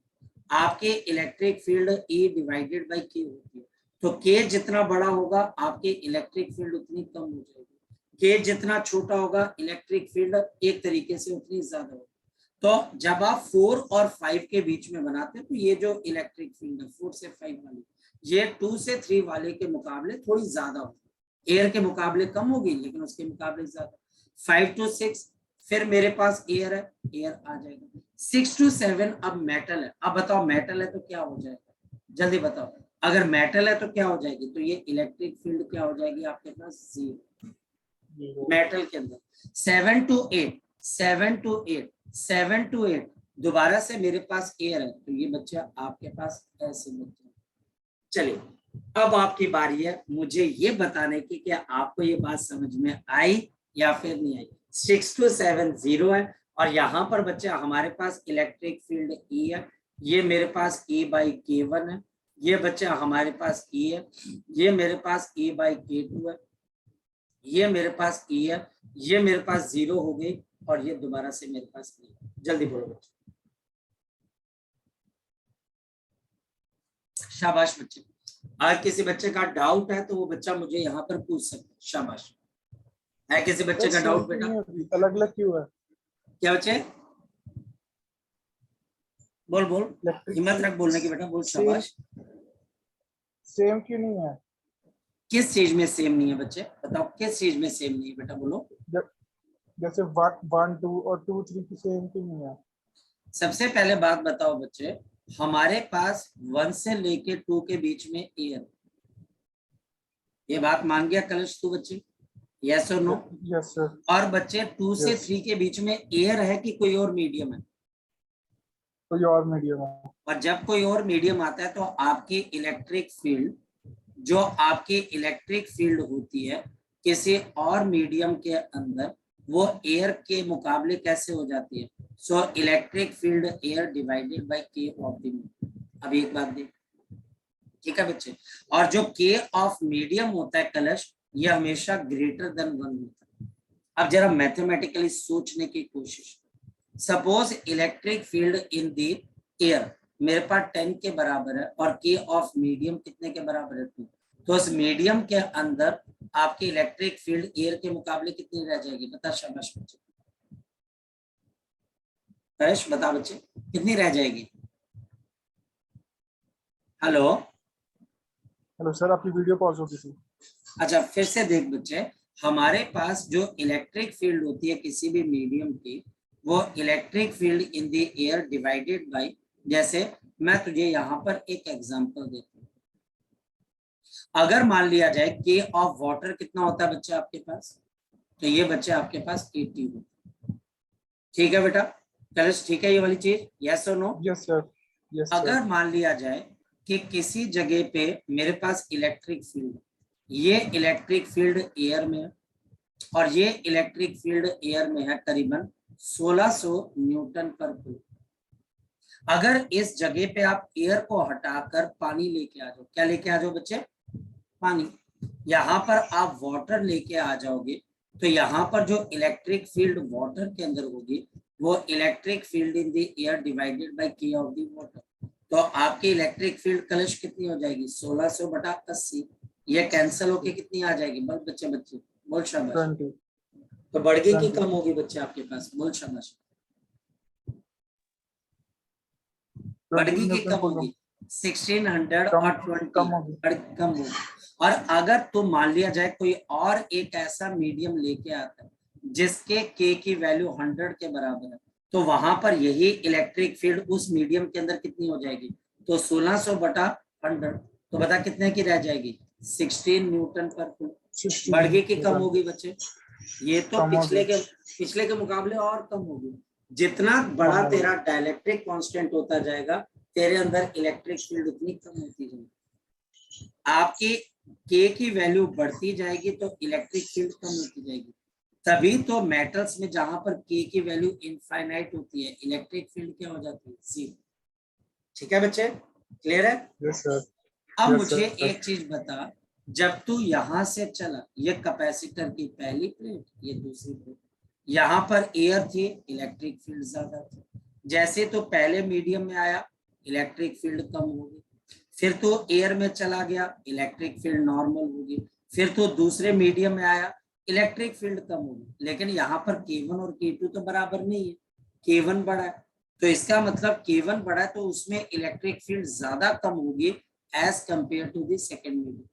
आपके electric field E divided by K होती है, तो K जितना बड़ा होगा आपकी इलेक्ट्रिक फील्ड उतनी कम हो जाएगी, K जितना छोटा होगा इलेक्ट्रिक फील्ड एक तरीके से उतनी ज्यादा होगी। तो जब आप 4 और 5 के बीच में बनाते हैं तो ये जो इलेक्ट्रिक फील्ड है 4 से 5 वाली, ये 2 से 3 वाले के मुकाबले थोड़ी ज्यादा होगी, एयर के मुकाबले कम होगी लेकिन उसके मुकाबले ज्यादा। 5 to 6 फिर मेरे पास एयर है, एयर आ जाएगा। 6 to 7 अब मेटल है। अब बताओ मेटल है तो क्या हो जाएगा, जल्दी बताओ। अगर मेटल है तो क्या हो जाएगी, तो ये इलेक्ट्रिक फील्ड क्या हो जाएगी आपके पास 0 मेटल के अंदर। 7 to 8 7 to 8 7 to 8 दोबारा से मेरे पास एयर है, तो ये बच्चा आपके पास ऐसे बच्चा। चलिए अब आपकी बारी है मुझे ये बताने की कि आपको ये बात समझ में आई या फिर नहीं आई। 6 to 7 0 है, और यहाँ पर बच्चा हमारे पास इलेक्ट्रिक फील्ड E है, ये मेरे पास E by K1 है, ये बच्चा हमारे पास E है, ये मेरे पास E by K2 है, ये मेरे पास E है, ये मेरे पास 0 हो गई, और ये दोबारा से मेरे पास E है। जल्दी बोलो बच्चे, शाबाश बच्चे। अगर किसी बच्चे का डाउट है तो वो बच्चा मुझे यहाँ पर पूछ सकता है। शाबाश। है किसी बच्चे का डाउट बेटा? अलग अलग क्यों है? क्या बच्चे? बोल बोल, हिम्मत रख बोलने की बेटा, बोल। शाबाश। सेम क्यों नहीं है? किस चीज में सेम नहीं है बच्चे, बताओ किस चीज में सेम नहीं है बेटा, बोलो। जैसे 1 2 और 2 3 की सेम क्यों नहीं है? सबसे पहले बात बताओ बच्चे, हमारे पास 1 से लेके 2 के बीच में एयर, ये बात मान गया कलश तू बच्चे, यस और नो? Yes sir. और बच्चे 2 से 3 के बीच में एयर है कि कोई और मीडियम है? कोई और मीडियम है। और जब कोई और मीडियम आता है तो आपकी इलेक्ट्रिक फील्ड, जो आपकी इलेक्ट्रिक फील्ड होती है किसी और मीडियम के अंदर, वो एयर के मुकाबले कैसे हो जाती है? So electric field air divided by K of the medium. अब एक बात देख, ठीक है बच्चे, और जो K ऑफ मीडियम होता है कलश, ये हमेशा ग्रेटर देन 1 होता है। अब जरा मैथमेटिकली सोचने की कोशिश, suppose electric field in the air मेरे पास 10 के बराबर है और के ऑफ मीडियम कितने के बराबर है 2, तो उस मीडियम के अंदर आपकी इलेक्ट्रिक फील्ड एयर के मुकाबले कितनी रह जाएगी? बता शाबाश बच्चे, हर्ष बता बच्चे कितनी रह जाएगी? हेलो हेलो सर, आपकी वीडियो पॉज हो गई थी। अच्छा फिर से देख बच्चे, हमारे पास जो इलेक्ट्रिक फील्ड होती है किसी भी मीडियम की, वो electric field in the air divided by, जैसे मैं तुझे यहाँ पर एक एग्जांपल देता हूँ। अगर मान लिया जाए के ऑफ वाटर कितना होता है बच्चे आपके पास, तो ये बच्चे आपके पास 80 होता है। ठीक है बेटा कलश, ठीक है ये वाली चीज, यस और no? Yes sir, yes sir. अगर मान लिया जाए कि किसी जगह पे मेरे पास इलेक्ट्रिक फील्ड, ये इलेक्ट्रिक फील्ड एयर में है और ये इलेक्ट्रिक फील्ड एयर में है करीबन 1600 न्यूटन पर कूलम। अगर इस जगह पे आप एयर को हटाकर पानी लेके आ जाओ, क्या लेके आ जाओ बच्चे? पानी। यहाँ पर आप वाटर लेके आ जाओगे, तो यहाँ पर जो इलेक्ट्रिक फील्ड वाटर के अंदर होगी वो electric field in the air divided by के ऑफ द वाटर, तो आपकी इलेक्ट्रिक फील्ड कलश कितनी हो जाएगी? 1600/80। ये कैंसिल होके कितनी आ जाएगी? बोल बच्चे बच्चे बोल शाबाश। 20। तो बढ़ गई कि कम होगी बच्चे आपके पास? बोल शाबाश। बढ़ गई कि कम होगी? 1600 और 20 कम होगी। कम होगी। और अगर तो मान लिया जाए कोई और एक ऐसा मीडियम लेके आता है जिसके के की वैल्यू 100 के बराबर है, तो वहां पर यही इलेक्ट्रिक फील्ड उस मीडियम के अंदर कितनी हो जाएगी? तो 1600/100, तो बता कितने की रह जाएगी? 16 न्यूटन पर कूलम। बढ़ गई कि कम होगी बच्चे? ये तो पिछले के मुकाबले और कम होगी। जितना बड़ा तेरा डाइलेक्ट्रिक कांस्टेंट होता जाएगा, तेरे अंदर इलेक्ट्रिक फील्ड उतनी कम होती जाएगी। आपकी के की वैल्यू बढ़ती जाएगी तो इलेक्ट्रिक फील्ड कम होती जाएगी। तभी तो मेटल्स में जहां पर के की वैल्यू इनफाइनाइट होती है, इलेक्ट्रिक फील्ड क्या हो जाती है? जीरो। ठीक है बच्चे, क्लियर है? Yes sir. अब Yes, मुझे sir. एक चीज बता, जब तू यहां से चला, ये कैपेसिटर की पहली प्लेट, ये दूसरी प्लेट, यहाँ पर एयर थी, इलेक्ट्रिक फील्ड ज्यादा थी। जैसे तो पहले मीडियम में आया, इलेक्ट्रिक फील्ड कम होगी, फिर तो एयर में चला गया, इलेक्ट्रिक फील्ड नॉर्मल होगी, फिर तो दूसरे मीडियम में आया, इलेक्ट्रिक फील्ड कम होगी। लेकिन यहाँ पर K1 और K2 तो बराबर नहीं है, K1 बड़ा है, तो इसका मतलब K1 बड़ा है तो उसमें इलेक्ट्रिक फील्ड ज्यादा कम होगी as compared to the second medium.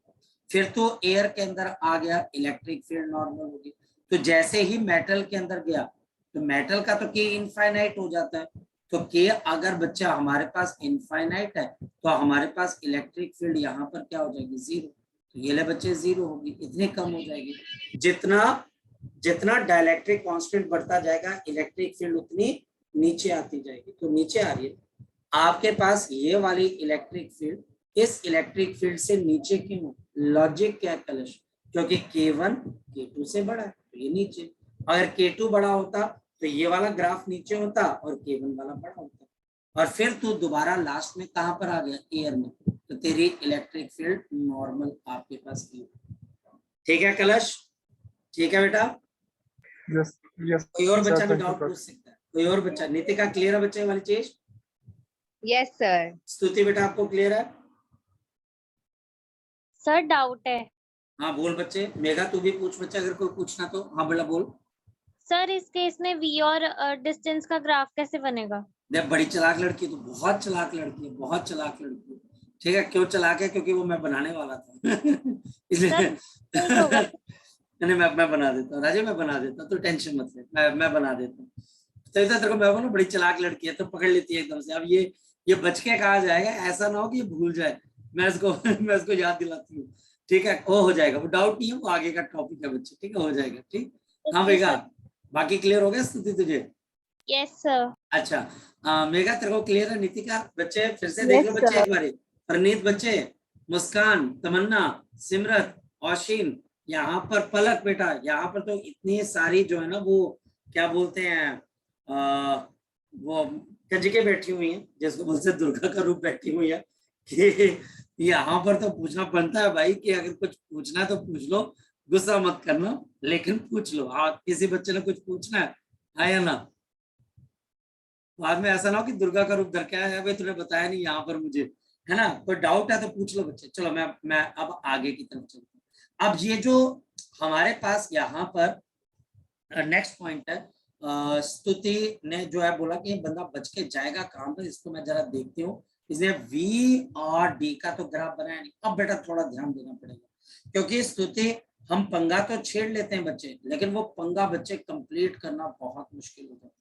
फिर तो एयर के अंदर आ गया, इलेक्ट्रिक फील्ड नॉर्मल होगी। तो जैसे ही मेटल के अंदर गया, तो मेटल का तो के इनफाइनाइट हो जाता है, तो के अगर बच्चा हमारे पास इनफाइनाइट है तो हमारे पास इलेक्ट्रिक फील्ड यहाँ पर क्या हो जाएगी? जीरो। तो ये ले बच्चे जीरो होगी, इतनी कम हो जाएगी। जितना डाइलेक्ट्रिक कांस्टेंट बढ़ता जाएगा, इलेक्ट्रिक फील्ड उतनी नीचे आती जाएगी। तो नीचे आ रही है आपके पास ये वाली इलेक्ट्रिक फील्ड, इस इलेक्ट्रिक फील्ड से नीचे क्यों? लॉजिक क्या कलश? क्योंकि K1 K2 से बड़ा है तो ये नीचे। अगर K2 बड़ा होता तो ये वाला ग्राफ नीचे होता और K1 वाला बड़ा होता, और फिर तू दोबारा लास्ट में कहां पर आ गया? एयर में, तो तेरी इलेक्ट्रिक फील्ड नॉर्मल आपके पास की। ठीक है कलश? ठीक है बेटा? Yes yes. कोई और बच्चा भी डाउट पूछ सकता है? कोई और बच्चा? नितिका क्लियर है बच्चे वाली चीज? Yes sir. स्तुति बेटा आपको क्लियर है? सर डाउट है। हाँ बोल बच्चे। मेघा तू भी पूछ बच्चे, अगर कोई पूछना तो। हाँ बेटा बोल। सर इस केस में वी और डिस्टेंस का ग्राफ कैसे बनेगा? देख बड़ी चलाक लड़की है, तो बहुत चलाक लड़की है, बहुत चलाक लड़की है। ठीक है, क्यों चलाक है? क्योंकि वो मैं बनाने वाला था इसलिए नहीं मैं बना देता हूँ राजे, मैं बना देता हूँ, तो टेंशन मत ले, मैं बना देता हूँ। तो इधर तेरे को मैं बोला बड़ी चलाक लड़की है तो पकड़ लेती है एकदम से। अब ये बच के कहा जाएगा, ऐसा ना हो कि ये भूल जाए। मैं इसको याद दिलाती हूँ। ठीक है, वो हो जाएगा, वो डाउट नहीं है, वो आगे का टॉपिक है बच्चे। ठीक है, हो जाएगा। ठीक, हाँ मेघा बाकी क्लियर हो गया स्तुति तुझे? Yes sir. अच्छा मेघा तेरे को क्लियर है? नीतिका बच्चे फिर से देख लो बच्चे एक बार। परनीत बच्चे, मुस्कान, तमन्ना, सिमरत, औशीन, यहाँ पर पलक बेटा, यहाँ पर तो इतनी सारी जो है ना वो क्या बोलते हैं वो कंजके बैठी हुई हैं, जिसको बोलते दुर्गा का रूप बैठी हुई है कि यहाँ पर तो पूछना बनता है भाई कि अगर कुछ पूछना है तो पूछ लो, गुस्सा मत करना, लेकिन पूछ लो। हाँ किसी बच्चे ने कुछ पूछना है या ना? बाद में ऐसा ना हो कि दुर्गा का रूप धर के आया है, भाई तूने बताया नहीं यहाँ पर मुझे, है ना। कोई डाउट है तो पूछ लो बच्चे। चलो मैं अब आगे की तरफ चलता हूँ। अब ये जो हमारे पास यहाँ पर नेक्स्ट पॉइंट है, स्तुति ने जो है बोला कि ये बंदा बच के जाएगा कहाँ पर, इसको मैं जरा देखती हूँ। इसने V और D का तो ग्राफ बनाया नहीं। अब बेटा थोड़ा ध्यान देना पड़ेगा, क्योंकि स्तुति हम पंगा तो छेड़ लेते हैं बच्चे, लेकिन वो पंगा बच्चे कंप्लीट करना बहुत मुश्किल हो जाता है।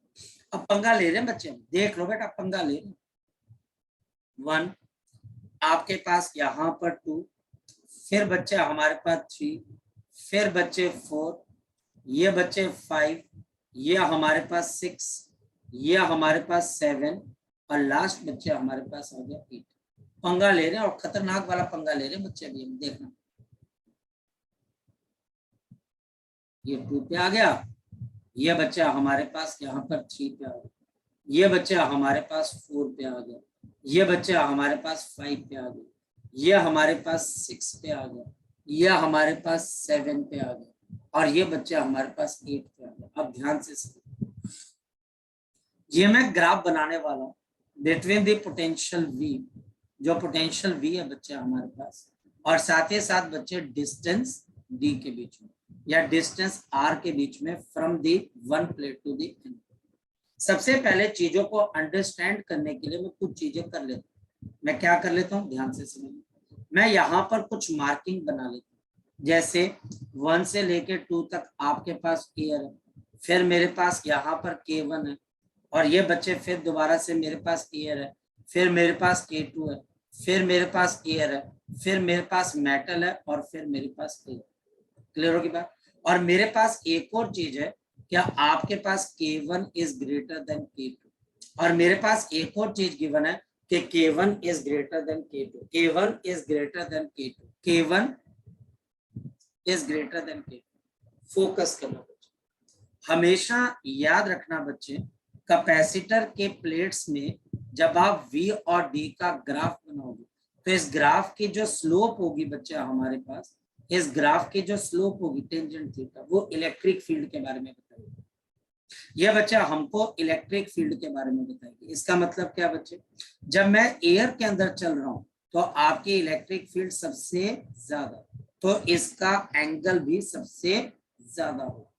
अब पंगा ले रहे हैं बच्चे, देख लो बेटा, पंगा ले रहे हैं। 1, आपके पास यहाँ पर 2, फिर बच्चे हमारे पास 3, फिर बच्चे 4, ये बच्चे 5, ये हमारे पास 6, ये हमारे पास 7 और लास्ट बच्चे हमारे पास आ गया 8। पंगा ले रहे हैं और खतरनाक वाला पंगा ले रहे हैं बच्चे। अभी हम देखना, ये 2 पे आ गया, ये बच्चा हमारे पास यहाँ पर 3 पे आ गया, ये बच्चा हमारे पास 4 पे आ गया, ये बच्चा हमारे पास 5 पे आ गया, ये हमारे पास 6 पे आ गया, ये हमारे पास 7 पे आ गया और ये बच्चा हमारे पास 8 पे आ गया। अब ध्यान से सुनो, ये मैं ग्राफ बनाने वाला हूँ बिटवीन द पोटेंशियल V, जो पोटेंशियल V है बच्चे हमारे पास, और साथ ही साथ बच्चे डिस्टेंस D के बीच में या डिस्टेंस R के बीच में from the one plate to the N. सबसे पहले चीजों को अंडरस्टैंड करने के लिए मैं कुछ चीजें कर लेता हूँ। मैं क्या कर लेता हूँ, ध्यान से सुनिए। मैं यहाँ पर कुछ मार्किंग बना लेता हूँ, जैसे 1 से लेके 2 तक आपके पास एयर है, फिर मेरे पास यहाँ पर K1 है, और ये बच्चे फिर दोबारा से मेरे पास एयर है, फिर मेरे पास K2 है, फिर मेरे पास एयर है, फिर मेरे पास मेटल है और फिर मेरे पास एयर। क्लियर होगी बात। और मेरे पास एक और चीज है, क्या आपके पास K1 is greater then K2, और मेरे पास एक और चीज गिवन है कि K1 is greater then K2, K1 is greater then K2, K1 is greater then K2। Focus करना बच्चे, हमेशा याद रखना बच्चे, कैपेसिटर के प्लेट्स में जब आप V और D का ग्राफ बनाओगे तो इस ग्राफ की जो स्लोप होगी बच्चे हमारे पास, इस ग्राफ की जो स्लोप होगी टेंजेंट थीटा, वो इलेक्ट्रिक फील्ड के बारे में बताएगी। यह बच्चा हमको इलेक्ट्रिक फील्ड के बारे में बताएगी। इसका मतलब क्या बच्चे, जब मैं एयर के अंदर चल रहा हूं तो आपकी इलेक्ट्रिक फील्ड सबसे ज्यादा, तो इसका एंगल भी सबसे ज्यादा होगा।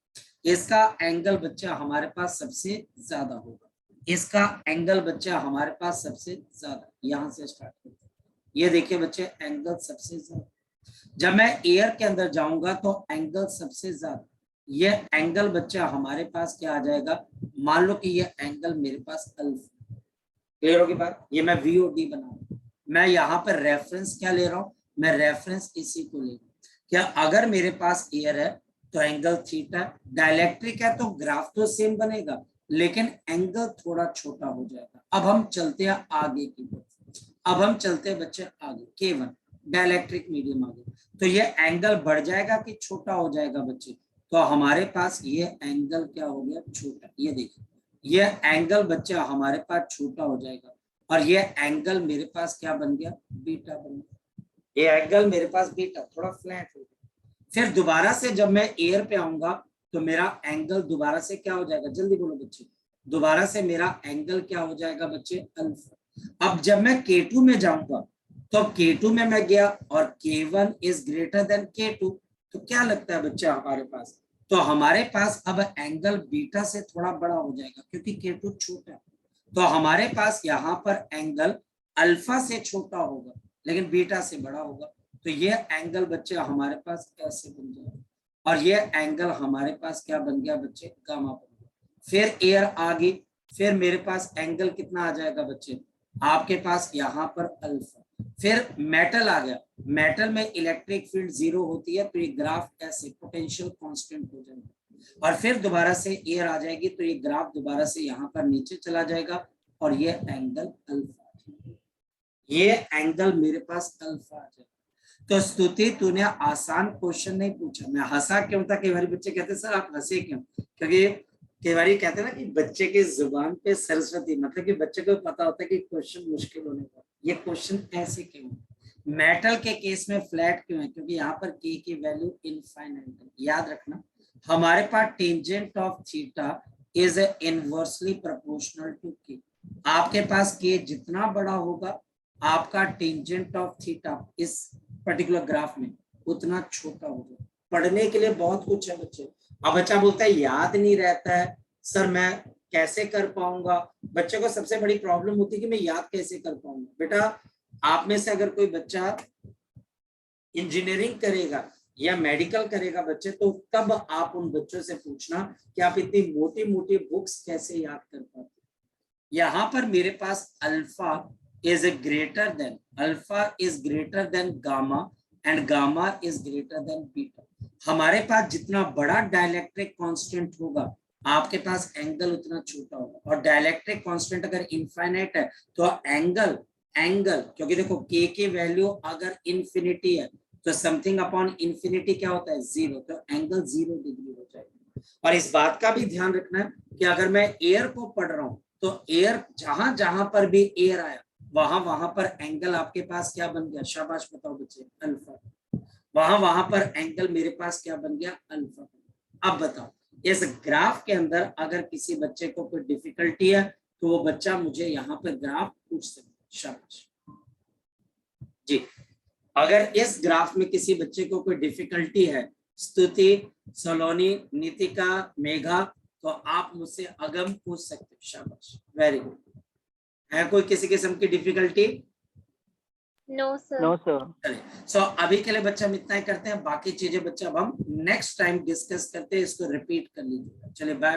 इसका एंगल बच्चा हमारे पास सबसे ज्यादा होगा, इसका एंगल बच्चा हमारे पास सबसे ज्यादा। यहां से स्टार्ट करते हैं, ये देखिए बच्चे एंगल सबसे ज्यादा। जब मैं एयर के अंदर जाऊंगा तो एंगल सबसे ज्यादा, ये एंगल बच्चा हमारे पास क्या आ जाएगा, मान लो कि ये एंगल मेरे पास अल्फा। क्लियर होगी बात। ये मैं V और D बना रहा हूं, मैं यहाँ पर रेफरेंस क्या ले रहा हूँ, मैं रेफरेंस इसी को ले रहा हूँ। क्या अगर मेरे पास एयर है तो एंगल थीटा, डाइलेक्ट्रिक है तो ग्राफ तो सेम बनेगा लेकिन एंगल थोड़ा छोटा हो जाएगा। अब हम चलते हैं आगे की तरफ, अब हम चलते हैं बच्चे आगे, K1 डाइलेक्ट्रिक मीडियम आ गया, तो ये एंगल बढ़ जाएगा कि छोटा हो जाएगा बच्चे, तो हमारे पास ये एंगल क्या हो गया, छोटा। ये देखिए ये एंगल बच्चा हमारे पास छोटा हो जाएगा और ये एंगल मेरे पास क्या बन गया, बीटा बन गया। ये एंगल मेरे पास बीटा, थोड़ा फ्लैट हो गया। फिर दोबारा से जब मैं एयर पे आऊंगा तो मेरा एंगल दोबारा से क्या हो जाएगा, जल्दी बोलो बच्चे, दोबारा से मेरा एंगल क्या हो जाएगा बच्चे, अल्फा। अब जब मैं K2 में जाऊंगा तो K2 में मैं गया और K1 is greater then K2, तो क्या लगता है बच्चा हमारे पास, तो हमारे पास अब एंगल बीटा से थोड़ा बड़ा हो जाएगा क्योंकि K2 छोटा है, तो हमारे पास यहाँ पर एंगल अल्फा से छोटा होगा लेकिन बीटा से बड़ा होगा, तो ये एंगल बच्चे हमारे पास ऐसे बन जाएगा और ये एंगल हमारे पास क्या बन गया बच्चे, गामा बन गया। फिर एयर आ गई, फिर मेरे पास एंगल कितना आ जाएगा बच्चे, आपके पास यहाँ पर अल्फा। फिर मेटल आ गया, मेटल में इलेक्ट्रिक फील्ड 0 होती है तो ये ग्राफ ऐसे पोटेंशियल कांस्टेंट हो जाएगा, और फिर दोबारा से एयर आ जाएगी तो ये ग्राफ दोबारा से यहाँ पर नीचे चला जाएगा और ये एंगल अल्फा, ये एंगल मेरे पास अल्फा आ जाएगा। तो स्तुति तूने आसान क्वेश्चन नहीं पूछा। मैं हंसा क्यों था, कई बार बच्चे कहते सर आप हंसे क्यों, क्योंकि कई बार कहते हैं ना कि बच्चे की जुबान पे सरस्वती, मतलब कि बच्चे को पता होता है कि क्वेश्चन मुश्किल होने का, ये क्वेश्चन ऐसे क्यों। मेटल के केस में फ्लैट क्यों है, क्योंकि यहाँ पर K की वैल्यू इनफाइनाइट है। याद रखना हमारे पास tangent of theta is inversely proportional to K, आपके पास के जितना बड़ा होगा आपका टेंजेंट ऑफ थीटा इस पर्टिकुलर ग्राफ में उतना छोटा होगा। पढ़ने के लिए बहुत कुछ है बच्चे। अब बच्चा बोलता है याद नहीं रहता है सर, मैं कैसे कर पाऊंगा। बच्चे को सबसे बड़ी प्रॉब्लम होती है कि मैं याद कैसे कर पाऊंगा। बेटा आप में से अगर कोई बच्चा इंजीनियरिंग करेगा या मेडिकल करेगा बच्चे, तो तब आप उन बच्चों से पूछना कि आप इतनी मोटी मोटी बुक्स कैसे याद कर पाते। यहाँ पर मेरे पास alpha is greater than gamma and gamma is greater than beta. हमारे पास जितना बड़ा डायलेक्ट्रिक कांस्टेंट होगा आपके पास एंगल उतना छोटा होगा। और डायलेक्ट्रिक कांस्टेंट अगर इनफाइनाइट है तो एंगल क्योंकि देखो के की वैल्यू अगर इन्फिनिटी है तो समथिंग अपॉन इन्फिनिटी क्या होता है, 0, तो एंगल 0 डिग्री हो जाएगा। और इस बात का भी ध्यान रखना है कि अगर मैं एयर को पढ़ रहा हूं तो एयर जहां जहां पर भी एयर आया वहां पर एंगल आपके पास क्या बन गया, शाबाश बताओ बच्चे, अल्फा। वहां पर एंगल मेरे पास क्या बन गया, अल्फा। अब बताओ इस ग्राफ के अंदर अगर किसी बच्चे को कोई डिफिकल्टी है तो वो बच्चा मुझे यहाँ पर ग्राफ पूछ सकता है। शाबाश जी। अगर इस ग्राफ में किसी बच्चे को कोई डिफिकल्टी है, स्तुति, सलोनी, नितिका, मेघा, तो आप मुझसे अगम पूछ सकते हो। शाबाश, वेरी गुड। है कोई किसी किस्म की difficulty? No sir. No sir. चलिए, सो अभी के लिए बच्चा हम इतना ही करते हैं, बाकी चीजें बच्चा अब हम नेक्स्ट टाइम डिस्कस करते हैं, इसको रिपीट कर लीजिए। चलिए बाय।